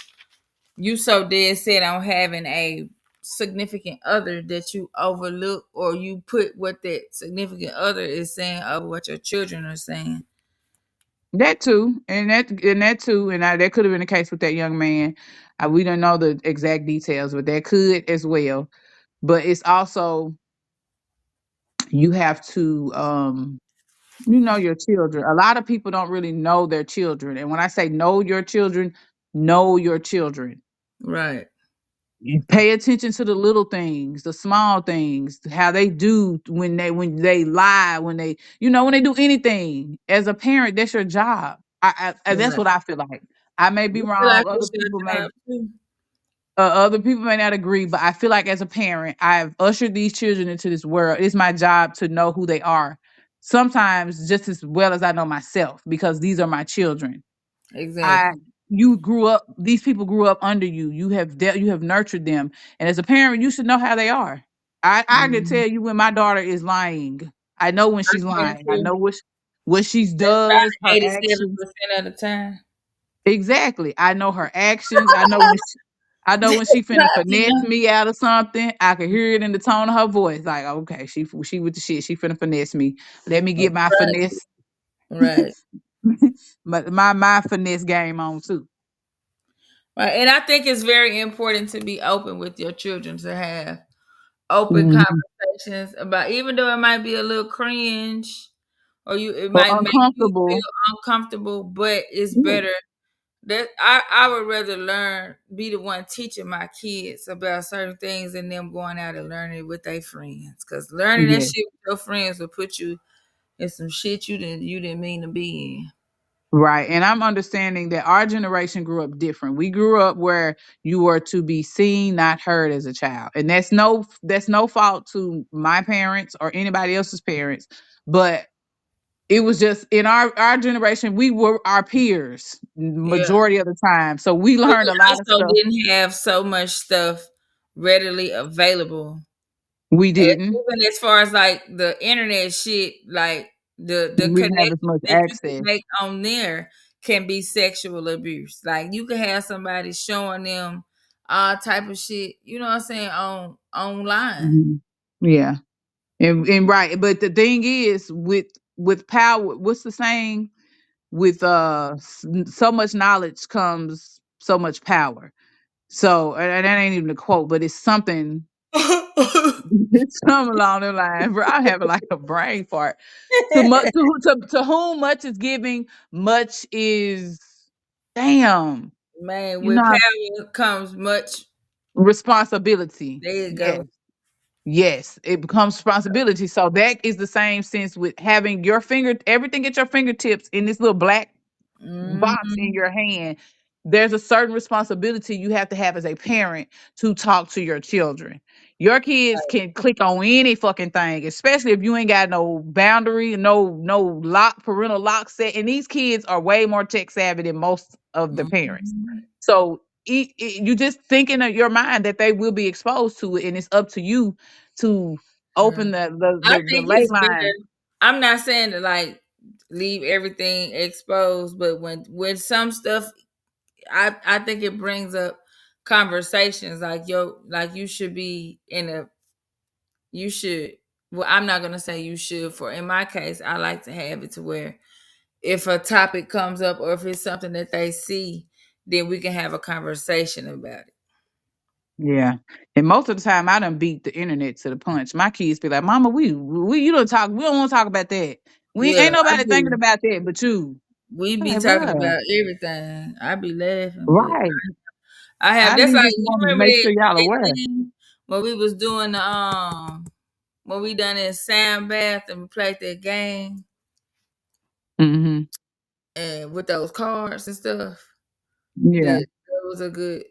you so dead set on having a significant other that you overlook, or you put what that significant other is saying over what your children are saying. that too, and that too, that could have been the case with that young man. We don't know the exact details, but that could as well. But it's also you have to your children. A lot of people don't really know their children, and when I say know your children. Right. You pay attention to the little things, the small things, how they do when they lie, when they do anything. As a parent, that's your job. And that's Right. what I feel like. I may be You feel like wrong. it's your job too. Other people may not agree, but I feel like as a parent, I've ushered these children into this world. It's my job to know who they are. Sometimes just as well as I know myself, because these are my children. I Exactly. you grew up these people grew up under you. You have nurtured them. And as a parent, you should know how they are. I can Mhm. tell you when my daughter is lying. I know when I she's can lying. I too. know what she does, About her 87% actions. of the time. Exactly. I know her actions. I know when she finna You finesse know. me out of something. I can hear it in the tone of her voice. Like, okay, she with the shit. She finna finesse me. Let me get my Right. finesse, Right. my finesse game on too. Right. And I think it's very important to be open with your children, to have open Mhm. conversations about, even though it might be a little cringe, or it Or might make you feel uncomfortable. uncomfortable, but it's Yeah. better that I would rather be the one teaching my kids about certain things than them going out and learning it with their friends. Because learning that Yeah. shit with your friends will put you in some shit you didn't mean to be in. Right. And I'm understanding that our generation grew up different. We grew up where you were to be seen, not heard as a child. And that's no fault to my parents or anybody else's parents, but it was just in our generation, we were our peers Yeah. majority of the time. So we But learned we a lot of also stuff didn't have so much stuff readily available. we And didn't. even as far as like the internet shit, like the We didn't have as connections much that you can access. make on there can be sexual abuse. Like you can have somebody showing them all type of shit, you know what I'm saying, on online. Mhm. Yeah. And right. But the thing is with power, what's the saying? With so much knowledge comes so much power. So and that ain't even a quote, but it's something it's something along the line. Bro, I have like a brain fart. To whom much is giving, much is damn. Man, You with know, power comes much. responsibility. There you Yes. go. Yes, it becomes responsibility. So that is the same sense with having everything at your fingertips in this little black box in Mhm. your hand. There's a certain responsibility you have to have as a parent to talk to your children. Your kids can click on any fucking thing, especially if you ain't got no boundary, no lock, parental lock set. And these kids are way more tech savvy than most of the parents. Mhm. So you just thinking of your mind that they will be exposed to it, and it's up to you to Yeah. open I the think ley it's line. better. I'm not saying to like leave everything exposed, but when some stuff, I think it brings up conversations like like you should be in a you should. Well, I'm not gonna say you should. For in my case, I like to have it to where if a topic comes up or if it's something that they see, then we can have a conversation about it. Yeah. And most of the time I done beat the internet to the punch. My kids be like, Mama, we you don't talk, we don't want to talk about that. We Yeah, ain't I nobody thinking do. about that but you. We I'm be like, talking bruh, about everything. I be laughing, but right. I have. I That's be like just you wanting to remember make sure y'all that aware. thing when we was doing the when we done in sound bath and we played that game Hmm. and with those cards and stuff. Yeah. That was a good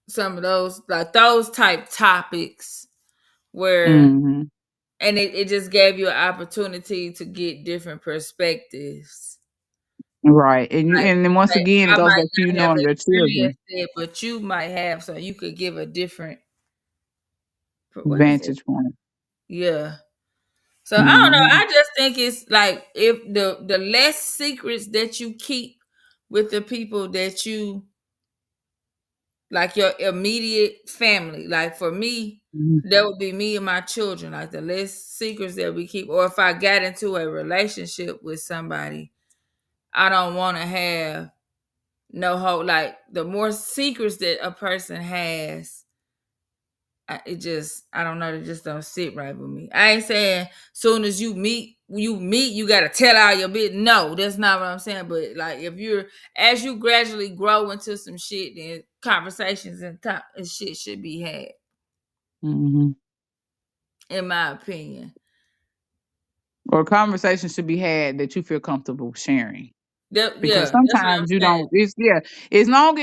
some of those like those type topics where Hmm. it just gave you an opportunity to get different perspectives. Right. And Like, and then once like again it I goes might back to you not have knowing your children. experienced it, but you might have, so you could give a different. What is it? Vantage point. Yeah. So I don't know. Hmm. I just think it's like if the less secrets that you keep with the people that you like your immediate family. Like for me, that would be me and my children. Like the less secrets that we keep, or if I got into a relationship with somebody, I don't want to have no hope. Like the more secrets that a person has, I don't know, it just don't sit right with me. I ain't saying soon as you gotta tell all your bit. No, that's not what I'm saying. But like if you're as you gradually grow into some shit, then conversations and top and shit should be had, Hmm. in my opinion. Or conversation should be had that you feel comfortable sharing. Yeah, Because that's what I'm sometimes you saying. don't it's yeah, as long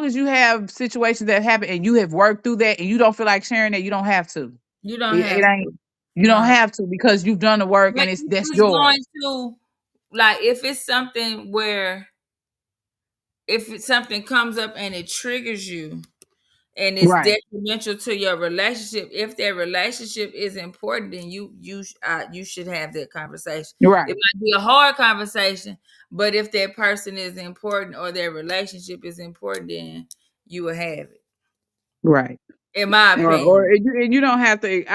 as you have situations that happen and you have worked through that and you don't feel like sharing that, you don't have to. You don't It have ain't to. you don't No. have to because you've done the work But and if that's it's going yours. to like if it's something comes up and it triggers you and it's Right, detrimental to your relationship. If that relationship is important, then you should have that conversation. It right, might be a hard conversation, but if that person is important or their relationship is important, then you will have it. right. In my Or opinion, and you don't have to.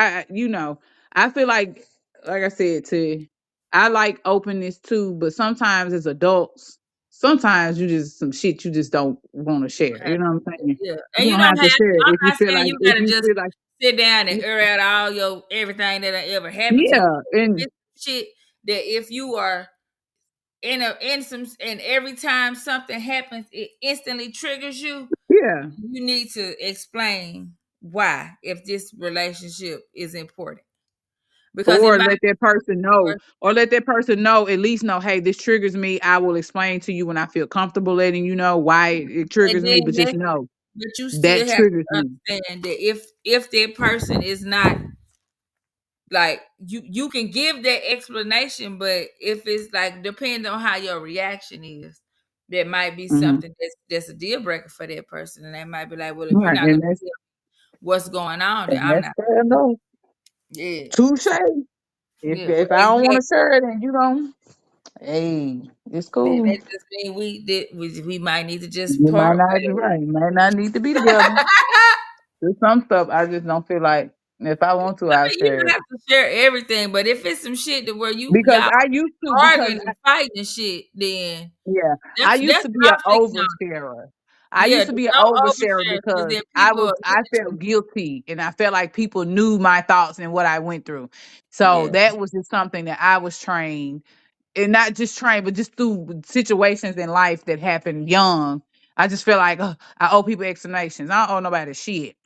I feel like I said to, I like openness too, but sometimes as adults, sometimes you just some shit you just don't want to share. You know what I'm saying? yeah, and You you don't don't have to have. share it I'm not saying you if gotta you just feel like sit down and air out all your everything that ever happened to you. yeah, If and it's shit that if you are in some and every time something happens it instantly triggers you, yeah, you need to explain why if this relationship is important. because it Or might let that person know, work, or let that person know, at least know, hey, this triggers me. I will explain to you when I feel comfortable letting you know why it and triggers me, then but just know but you that still have triggers to me. understand that if that person is not like you can give that explanation, but if it's like depending on how your reaction is, that might be Hmm. something that's a deal breaker for that person, and they might be like, well, if you're Right. not gonna tell what's going on, then And I'm that's not. fair enough. Yeah, Touche. yeah, well, If I don't want to exactly. share it, and you know, hey, it's Then cool. that just mean we might need to just You might part not be ways. right. You might not need to be together. There's some stuff I just don't feel like if I want to, I I'll mean, you share don't it. have to share everything, but if it's some shit to where Because y'all I used to, arguing and fighting and shit, then yeah, I that's used what to be an I'm speaking on. oversharer. I Yeah, used to don't be an oversharer overshare because because then people I felt guilty and I felt like people knew my thoughts and what I went through. So yeah, that was just something that I was trained, and not just trained, but just through situations in life that happened young. I just feel like ugh, I owe people explanations. I don't owe nobody shit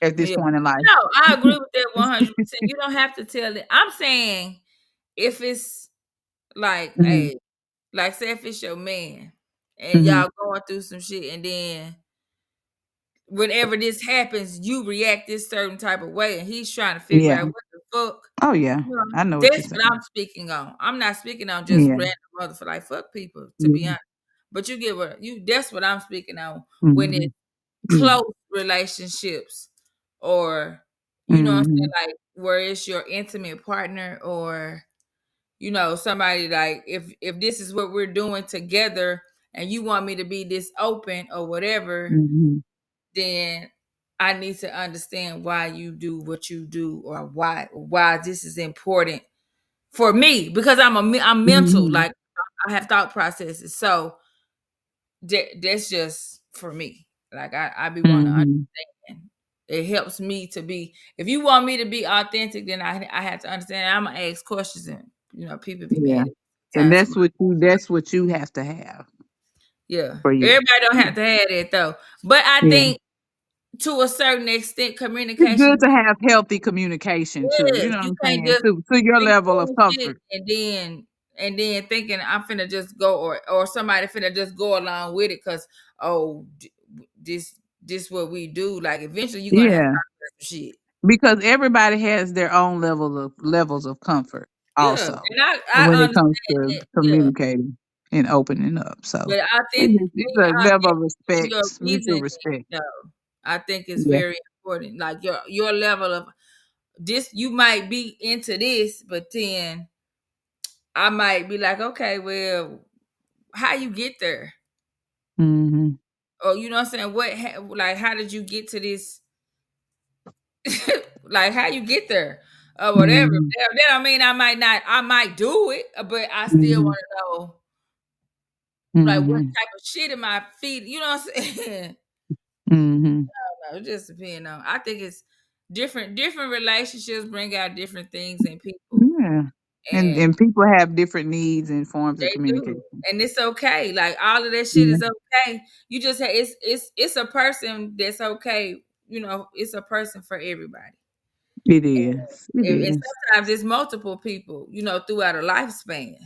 at this yeah. point in life. No, I agree with that 100%. You don't have to tell it. I'm saying if it's like, Hmm. hey, like say if it's your man and Hmm. y'all going through some shit, and then whenever this happens, you react this certain type of way, and he's trying to figure Yeah. out what the fuck. Oh yeah. You know, I know what you're that's what saying. I'm speaking on. I'm not speaking on just Yeah. random mother for like fuck people, to be Hmm. honest. But you get what you that's what I'm speaking on when Hmm. it's Yeah. close relationships or you know what I'm Hmm. saying, like where it's your intimate partner or somebody like if this is what we're doing together and you want me to be this open or whatever, Hmm. then I need to understand why you do what you do or why this is important for me because I'm mental, Hmm. like I have thought processes. So that's just for me. Like I be wanting to Hmm. understand. It helps me to be. If you want me to be authentic, then I have to understand. I'm gonna ask questions, and people be Yeah. mad at And times. that's what you have to have Yeah, for you. everybody don't have to have that though. But I Yeah. think to a certain extent, It's good communication. to have healthy communication too. You Yes, know what you I'm can't saying? just To your be level of doing shit comfort. and then thinking I'm finna just go or somebody finna just go along with it because oh this what we do. Like eventually you're gonna have to Yeah. talk about some shit. Because everybody has their own levels of comfort Yeah, also and I when it understand comes to that. Yeah, communicating and opening up. So but I think it's a level of your respect, mutual reasoning, respect. though, I think it's Yeah. very important. Like your level of this, you might be into this, but then I might be like, okay, well, how you get there? Hmm. Or you know what I'm saying? Like how did you get to this? Like how you get there? Or whatever. Hmm. Then I mean I might do it, but I still Hmm. want to know like what Hmm. type of shit am I feeding? You know what I'm saying? Hmm. I don't know, it just depends on. I think it's different relationships bring out different things in people. Yeah. And And people have different needs and forms of they do. communication. And it's okay. Like all of that shit Yeah. is okay. You just have it's a person that's okay. It's a person for everybody. It is. It And is. sometimes it's multiple people, throughout a lifespan.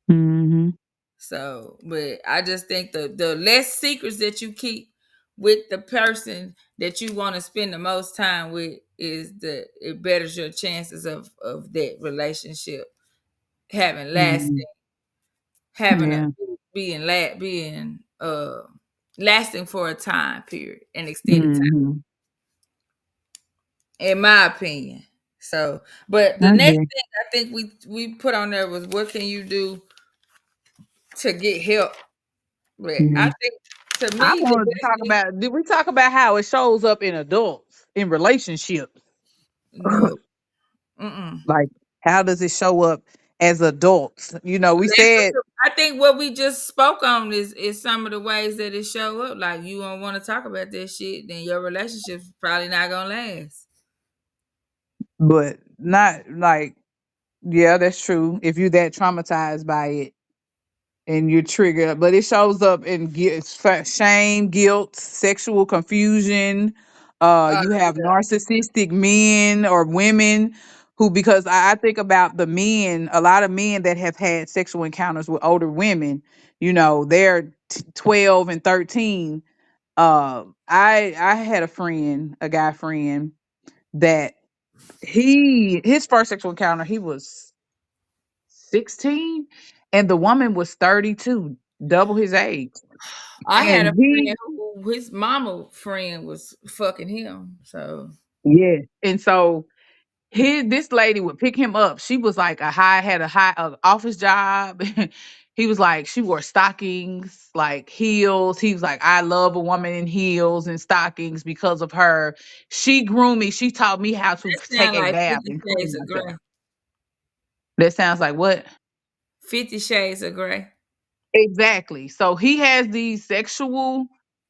Mm-hmm. So, but I just think the less secrets that you keep with the person that you want to spend the most time with it betters your chances of that relationship having Mm-hmm. lasting having a Yeah. being lasting for a time period, an extended time, Mm-hmm. in my opinion. So, but the I next agree. thing I think we put on there was what can you do to get help. But Yeah. I think to I me the wanted to best talk thing. about, did we talk about how it shows up in adults, in relationships? No. Mm-mm. Like, how does it show up as adults? You know, we That's said, I think what we just spoke on is some of the ways that it show up. Like you don't want to talk about that shit, then your relationship's probably not gonna last. but not like, yeah, that's true. If you're that traumatized by it and you're triggered, but it shows up in shame, guilt, sexual confusion. Uh, You have narcissistic men or women who, because I think about the men, a lot of men that have had sexual encounters with older women, they're 12 and 13. I had a friend, a guy friend, that his first sexual encounter, he was 16, and the woman was 32, double his age. I had a And he friend who his mama friend was fucking him. So Yeah. And so this lady would pick him up. She was like had a office job. He was like, she wore stockings, like heels. He was like, I love a woman in heels and stockings because of her. She groomed me. She taught me how to that take sound a like bath 50 and Shades clean of myself. Grey. That sounds like what? 50 Shades of Grey. Exactly. So he has these sexual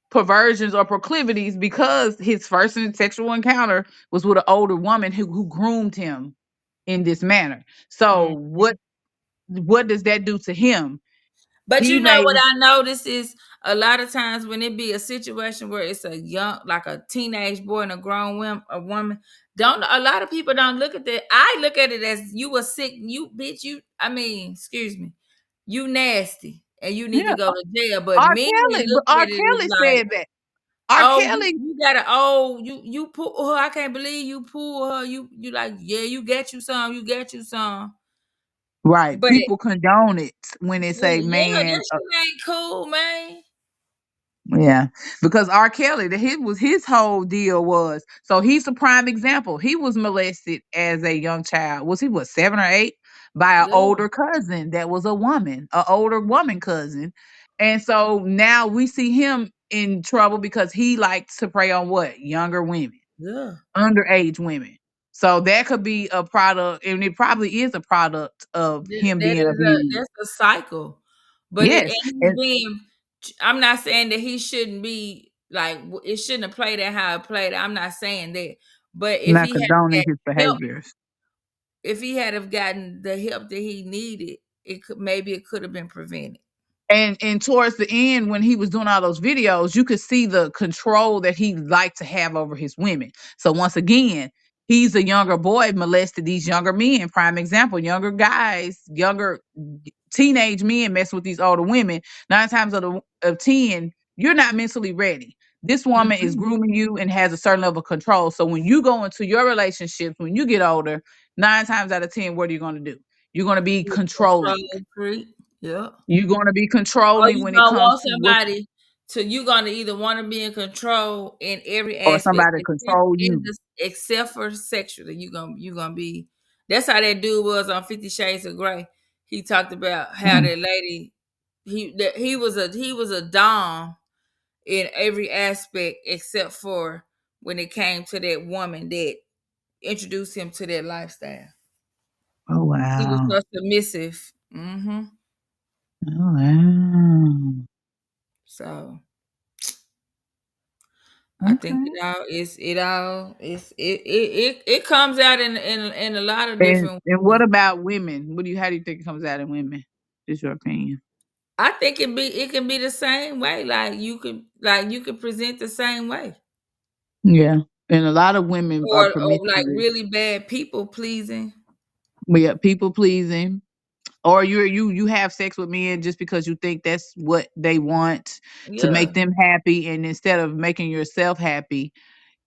perversions or proclivities because his first sexual encounter was with an older woman who groomed him in this manner. So Mm. what does that do to him? But He you know may what I notice is a lot of times when it be a situation where it's a young, like a teenage boy and a grown woman, don't a lot of people don't look at that. I look at it as you were sick, you bitch, excuse me, you nasty, and you need to yeah, go to jail. But R. men Kelly, look but R. at it as Kelly like, said that. R. oh, Kelly, you gotta, oh, you pull her. I can't believe you pull her. You like, yeah, you get you some, you get you some. right? But People condone it when they say yeah, that man. shit ain't cool, man. Yeah, because R. Kelly, his whole deal was, so he's a prime example. He was molested as a young child. Was he, what, 7 or 8, by an Yeah. older cousin that was a woman, an older woman cousin, and so now we see him in trouble because he likes to prey on what, younger women, Yeah. underage women. So that could be a product, and it probably is a product of him That being is abused. that's a cycle. But Yes, and he's and being I'm not saying that he shouldn't be like it shouldn't have played out how it played out. I'm not saying that. But if not he had condoning got his help, behaviors. if he had have gotten the help that he needed, it could have been prevented. And towards the end, when he was doing all those videos, you could see the control that he liked to have over his women. So once again, he's a younger boy, molested these younger men. Prime example, younger guys, younger teenage men mess with these older women. 9 times of 10, you're not mentally ready. This woman is Mhm. grooming you and has a certain level of control. So when you go into your relationships, when you get older, 9 times out of 10, what are you going to do? You're going to be controlling. Control freak. Yeah. You're going to be Or controlling you when it gonna comes want to what, somebody to you gonna either want to be in control in every or aspect, somebody to control you. except for sexually. You gonna be. That's how that dude was on 50 Shades of Grey. He talked about how Mm. that lady he was a dom in every aspect except for when it came to that woman that introduced him to that lifestyle. Oh He was wow. so submissive. Hmm. Oh wow. So I think Okay. it comes out in a lot of different And what ways. about women? How do you think it comes out in women? Just your opinion. I think it can be the same way. Like you could present the same way. Yeah. And a lot of women are Or like promiscuous. really bad people pleasing. Yeah, people pleasing. Or you have sex with men just because you think that's what they want to Yeah. make them happy, and instead of making yourself happy,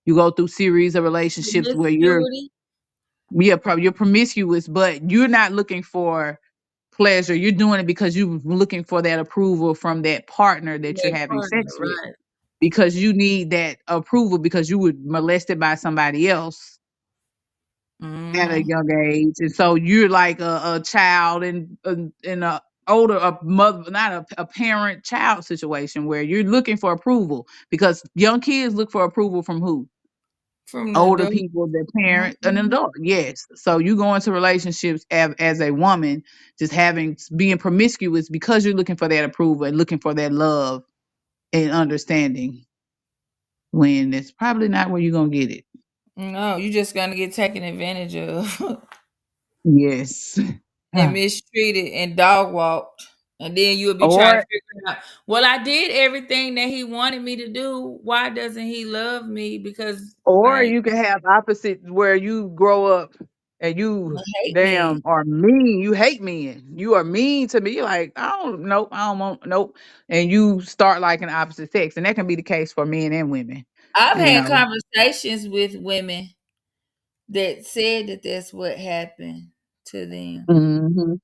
you go through series of relationships where Promiscuity, probably you're promiscuous, but you're not looking for pleasure. You're doing it because you're looking for that approval from that partner that you're that having partner, sex with, right? because you need that approval because you were molested by somebody else at a Hmm. young age. And so you're like a child in a older, a mother, not a parent child situation where you're looking for approval, because young kids look for approval from who? From the Older adult. people, their parent, an Mhm. adult. Yes. So you go into relationships as a woman, just being promiscuous because you're looking for that approval and looking for that love and understanding, when it's probably not where you're gonna get it. No, you just gonna get taken advantage of Yes. and Huh. mistreated and dog walked. And then you'll be trying to Or figure out, well, I did everything that he wanted me to do. Why doesn't he love me? Because or like, you can have opposite, where you grow up. and you I hate men. damn are mean. You hate men. You are mean to me. You're like, I don't nope, I don't want nope. And you start liking the opposite sex. And that can be the case for men and women, I've you had know. conversations with women that said that that's what happened to them. Hmm.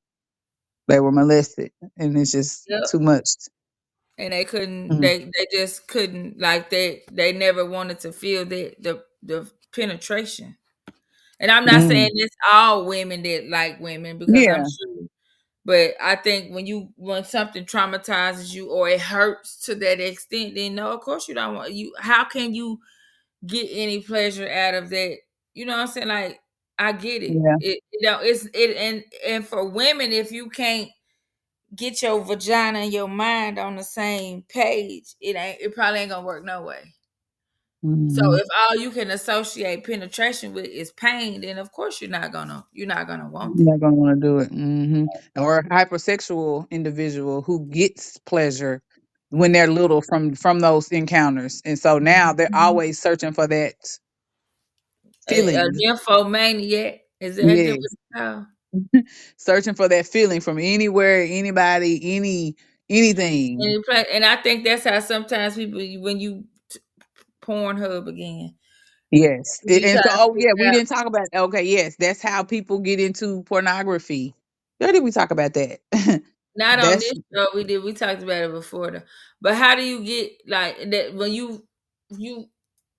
They were molested and it's just Yep. too much. And they couldn't. Mm-hmm. They just couldn't. Like they never wanted to feel that the penetration. And I'm not saying Mm. it's all women that like women because I'm Yeah. sure. But I think when something traumatizes you or it hurts to that extent, then no, of course you don't want you. How can you get any pleasure out of that? You know what I'm saying? Like I get it. Yeah. It's it and for women, if you can't get your vagina and your mind on the same page, it probably ain't gonna work no way. So Hmm. if all you can associate penetration with is pain, then of course you're not gonna want You're that. not gonna want to do it. Hmm. Or a hypersexual individual who gets pleasure when they're little from those encounters, and so now they're Mhm. always searching for that A feeling. nymphomaniac is that what Yes, it's called? searching for that feeling from anywhere, anybody, anything. And I think that's how sometimes people when you Pornhub again, Yes, you And try so to oh yeah, figure we out didn't talk about. Okay, yes, that's how people get into pornography. Where did we talk about that? not on That's this show we talked about it before but how do you get like that when you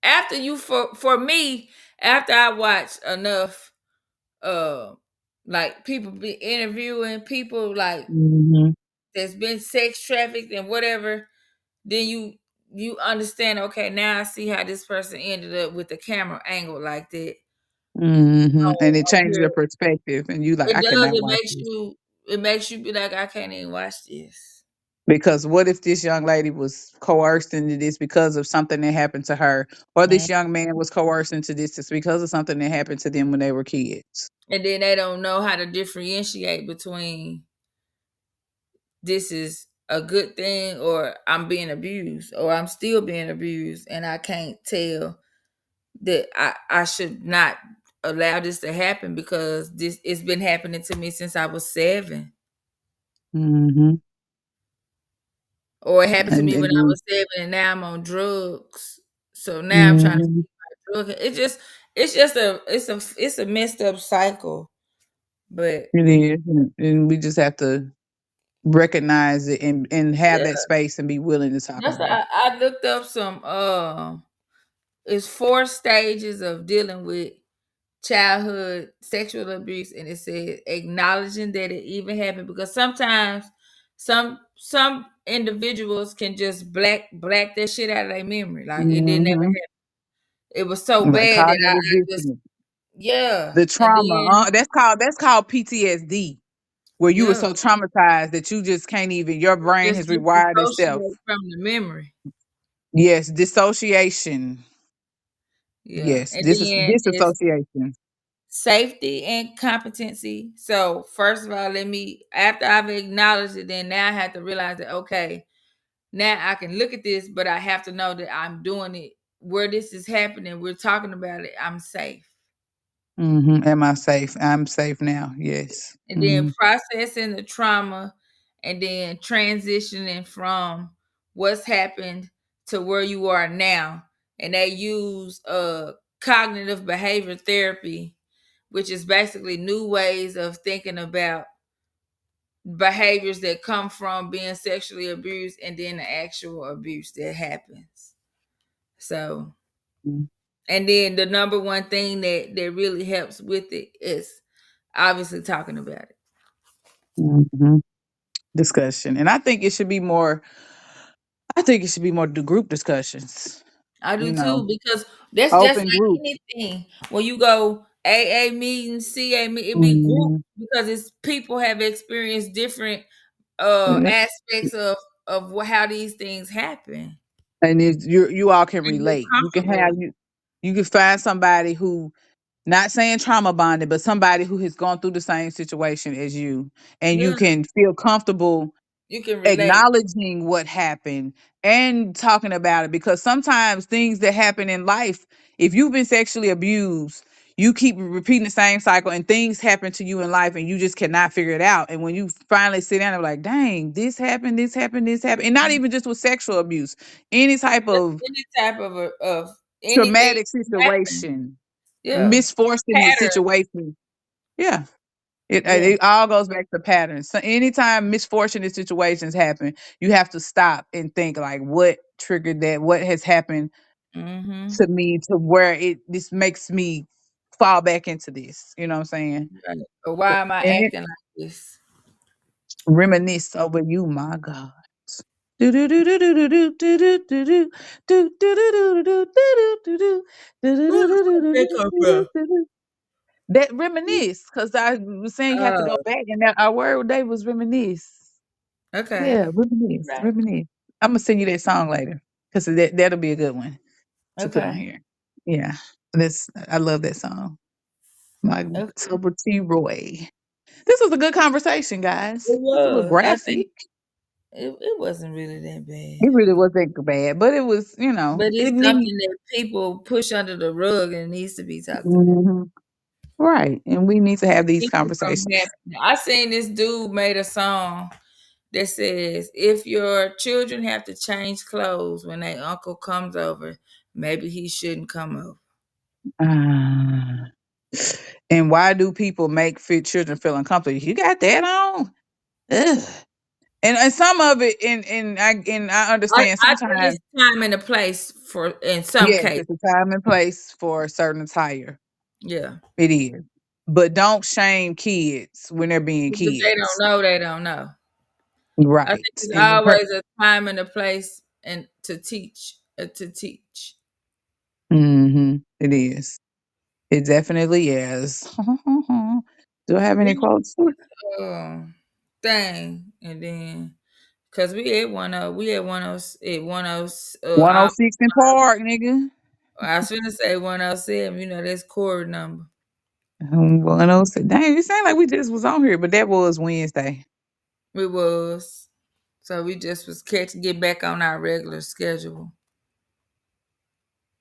after you for me after I watch enough uh like people be interviewing people like hmm that's been sex trafficked and whatever, then you understand, okay, now I see how this person ended up with the camera angle like that. And it On changed here. your perspective, and you like, It I does, cannot watch this. it makes you be like, I can't even watch this. Because what if this young lady was coerced into this because of something that happened to her, or Mm. this young man was coerced into this just because of something that happened to them when they were kids? And then they don't know how to differentiate between this is a good thing or I'm being abused or I'm still being abused and I can't tell that I should not allow this to happen because this it's been happening to me since I was 7. Hmm. Or it happened to me when And I then, was 7 and now I'm on drugs. So now I'm trying to hmm drug it's just it's a messed up cycle. But it is, and we just have to recognize it and have yeah, that space and be willing to talk that's about it. I looked up some it's 4 stages of dealing with childhood sexual abuse and it said acknowledging that it even happened because sometimes some individuals can just black that shit out of their memory like it didn't ever Hmm. happen. It was so Like bad that cognitive I just dissonance, yeah the and trauma. then That's called PTSD, where you were yeah so traumatized that you just can't even. Your brain just has rewired itself. disassociate from the memory. Yes, dissociation. Yeah. Yes, And then it's disassociation. safety and competency. So first of all, let me after I've acknowledged it, then now I have to realize that okay, now I can look at this, but I have to know that I'm doing it where this is happening. We're talking about it. I'm safe. Am I safe? I'm safe now. Yes. And then processing the trauma and then transitioning from what's happened to where you are now. And they use cognitive behavior therapy, which is basically new ways of thinking about behaviors that come from being sexually abused and then the actual abuse that happens. So, and then the number one thing that really helps with it is obviously talking about it. Mm-hmm. Discussion, and I think it should be more. I think it should be more group discussions. I You do know, too because that's just open like group. anything. When you go AA meetings, CA meeting, it be group Hmm. because it's people have experienced different And aspects of how these things happen you all can and get relate. comfortable. You can find somebody who, not saying trauma bonded, but somebody who has gone through the same situation as you, and you Yeah, can feel comfortable you can relate. acknowledging what happened and talking about it, because sometimes things that happen in life, if you've been sexually abused, you keep repeating the same cycle and things happen to you in life and you just cannot figure it out. And when you finally sit down and be like, dang, this happened, this happened, this happened. And not even just with sexual abuse, any type Just of any type of anything traumatic happen. situation, Yeah. misfortunate Pattern. situation. Yeah. Yeah. It all goes back to patterns. So anytime misfortunate situations happen, you have to stop and think like what triggered that, what has happened Mm-hmm. to me to where this makes me fall back into this. You know what I'm saying? Right. Or why am I And it acting like this? reminisce over you, my God. Do do do do do do do do do do do do do do do do do do Who the fuck that come from? do. That reminisce, because I was saying you have to go Oh, back, and that our word today was reminisce. okay. Yeah, reminisce, Right. reminisce. I'm gonna send you that song later, because that'll be a good one to put on Okay. here. Yeah, I love that song. My Okay. Sober T. Roy. This was a good conversation, guys. It It's a little was. I think graphic. it wasn't really that bad. It really wasn't bad, but it was, But it it's needs. something that people push under the rug and needs to be talked about. Mhm. Right, and we need to have these Keep it from conversations. happening. I seen this dude made a song that says, if your children have to change clothes when their uncle comes over, maybe he shouldn't come over. Ah. And why do people make children feel uncomfortable? You got that on? Ugh. And some of it, and I understand I think sometimes. it's time and a place for in some Yes, cases. it's a time and place for a certain attire. Yeah. It is, but don't shame kids when they're being If they don't kids. know, they don't know. I think Right, it's and always a time and a place and to teach. To teach. it is. It definitely is. Do I have any Let me quotes? put thing and then because we had one of at 106 in Park, nigga. I was finna say 107, that's core number. 106. Dang, it sounded like we just was on here, but that was Wednesday. We was. So we just was get back on our regular schedule.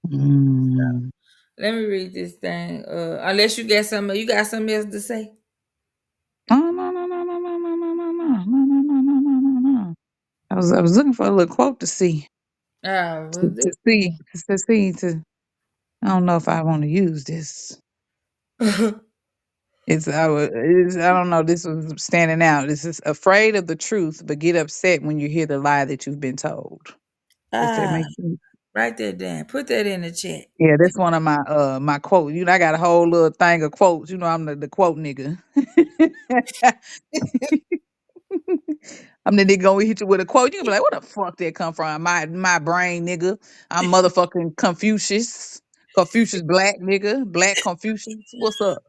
Mm. Let me read this thing. Unless you got something else to say. No, no, no, no, no, no, no, no, no, no, no, no, no, no, no, no, no. I was looking for a little quote to see. Well, To see. To see to I don't know if I want to use this. I don't know, this was standing out. This is afraid of the truth, but get upset when you hear the lie that you've been told. Does that ah, make sense? write that down. Put that in the chat. Yeah, that's one of my quotes. I got a whole little thing of quotes. I'm the quote nigga. I'm the nigga gonna hit you with a quote. You gonna be like, "Where the fuck that come from?" My brain, nigga. I'm motherfucking Confucius. Confucius black nigga. Black Confucius. What's up?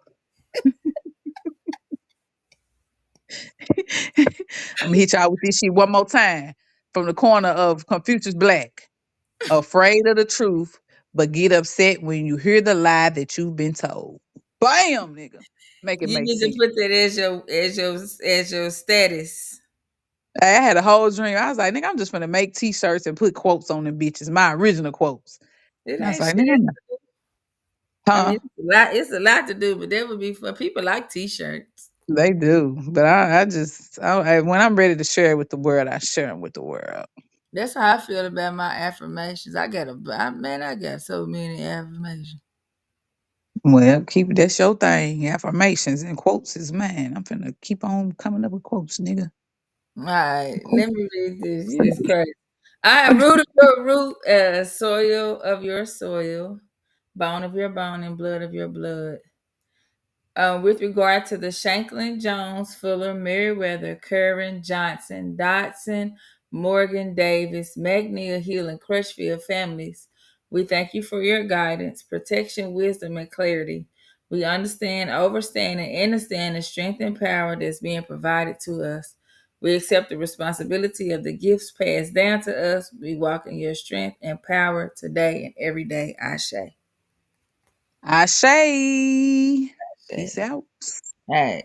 I'm gonna hit y'all with this shit one more time from the corner of Confucius Black. Afraid of the truth, but get upset when you hear the lie that you've been told. Bam, nigga. Make it You make need to sense. put that as your status. I had a whole dream. I was like, nigga, I'm just gonna make t-shirts and put quotes on them bitches, my original quotes. It And I was ain't like, shit. nigga, I'm not. I mean, Huh? it's a lot to do, but that would be for people like t-shirts. They do. But when I'm ready to share it with the world, I share them with the world. That's how I feel about my affirmations. I got so many affirmations. Well, that's your thing. Affirmations and quotes is mine. I'm finna keep on coming up with quotes, nigga. All right, Quotes. let me read this. You is crazy. I am root of your root, soil of your soil, bone of your bone, and blood of your blood. With regard to the Shanklin, Jones, Fuller, Merriweather, Curran, Johnson, Dodson, Morgan, Davis, McNeil, Hill, and Crutchfield families, we thank you for your guidance, protection, wisdom, and clarity. We understand, overstand, and understand the strength and power that's being provided to us. We accept the responsibility of the gifts passed down to us. We walk in your strength and power today and every day. Ashe. I say, peace Ashe. out. All right.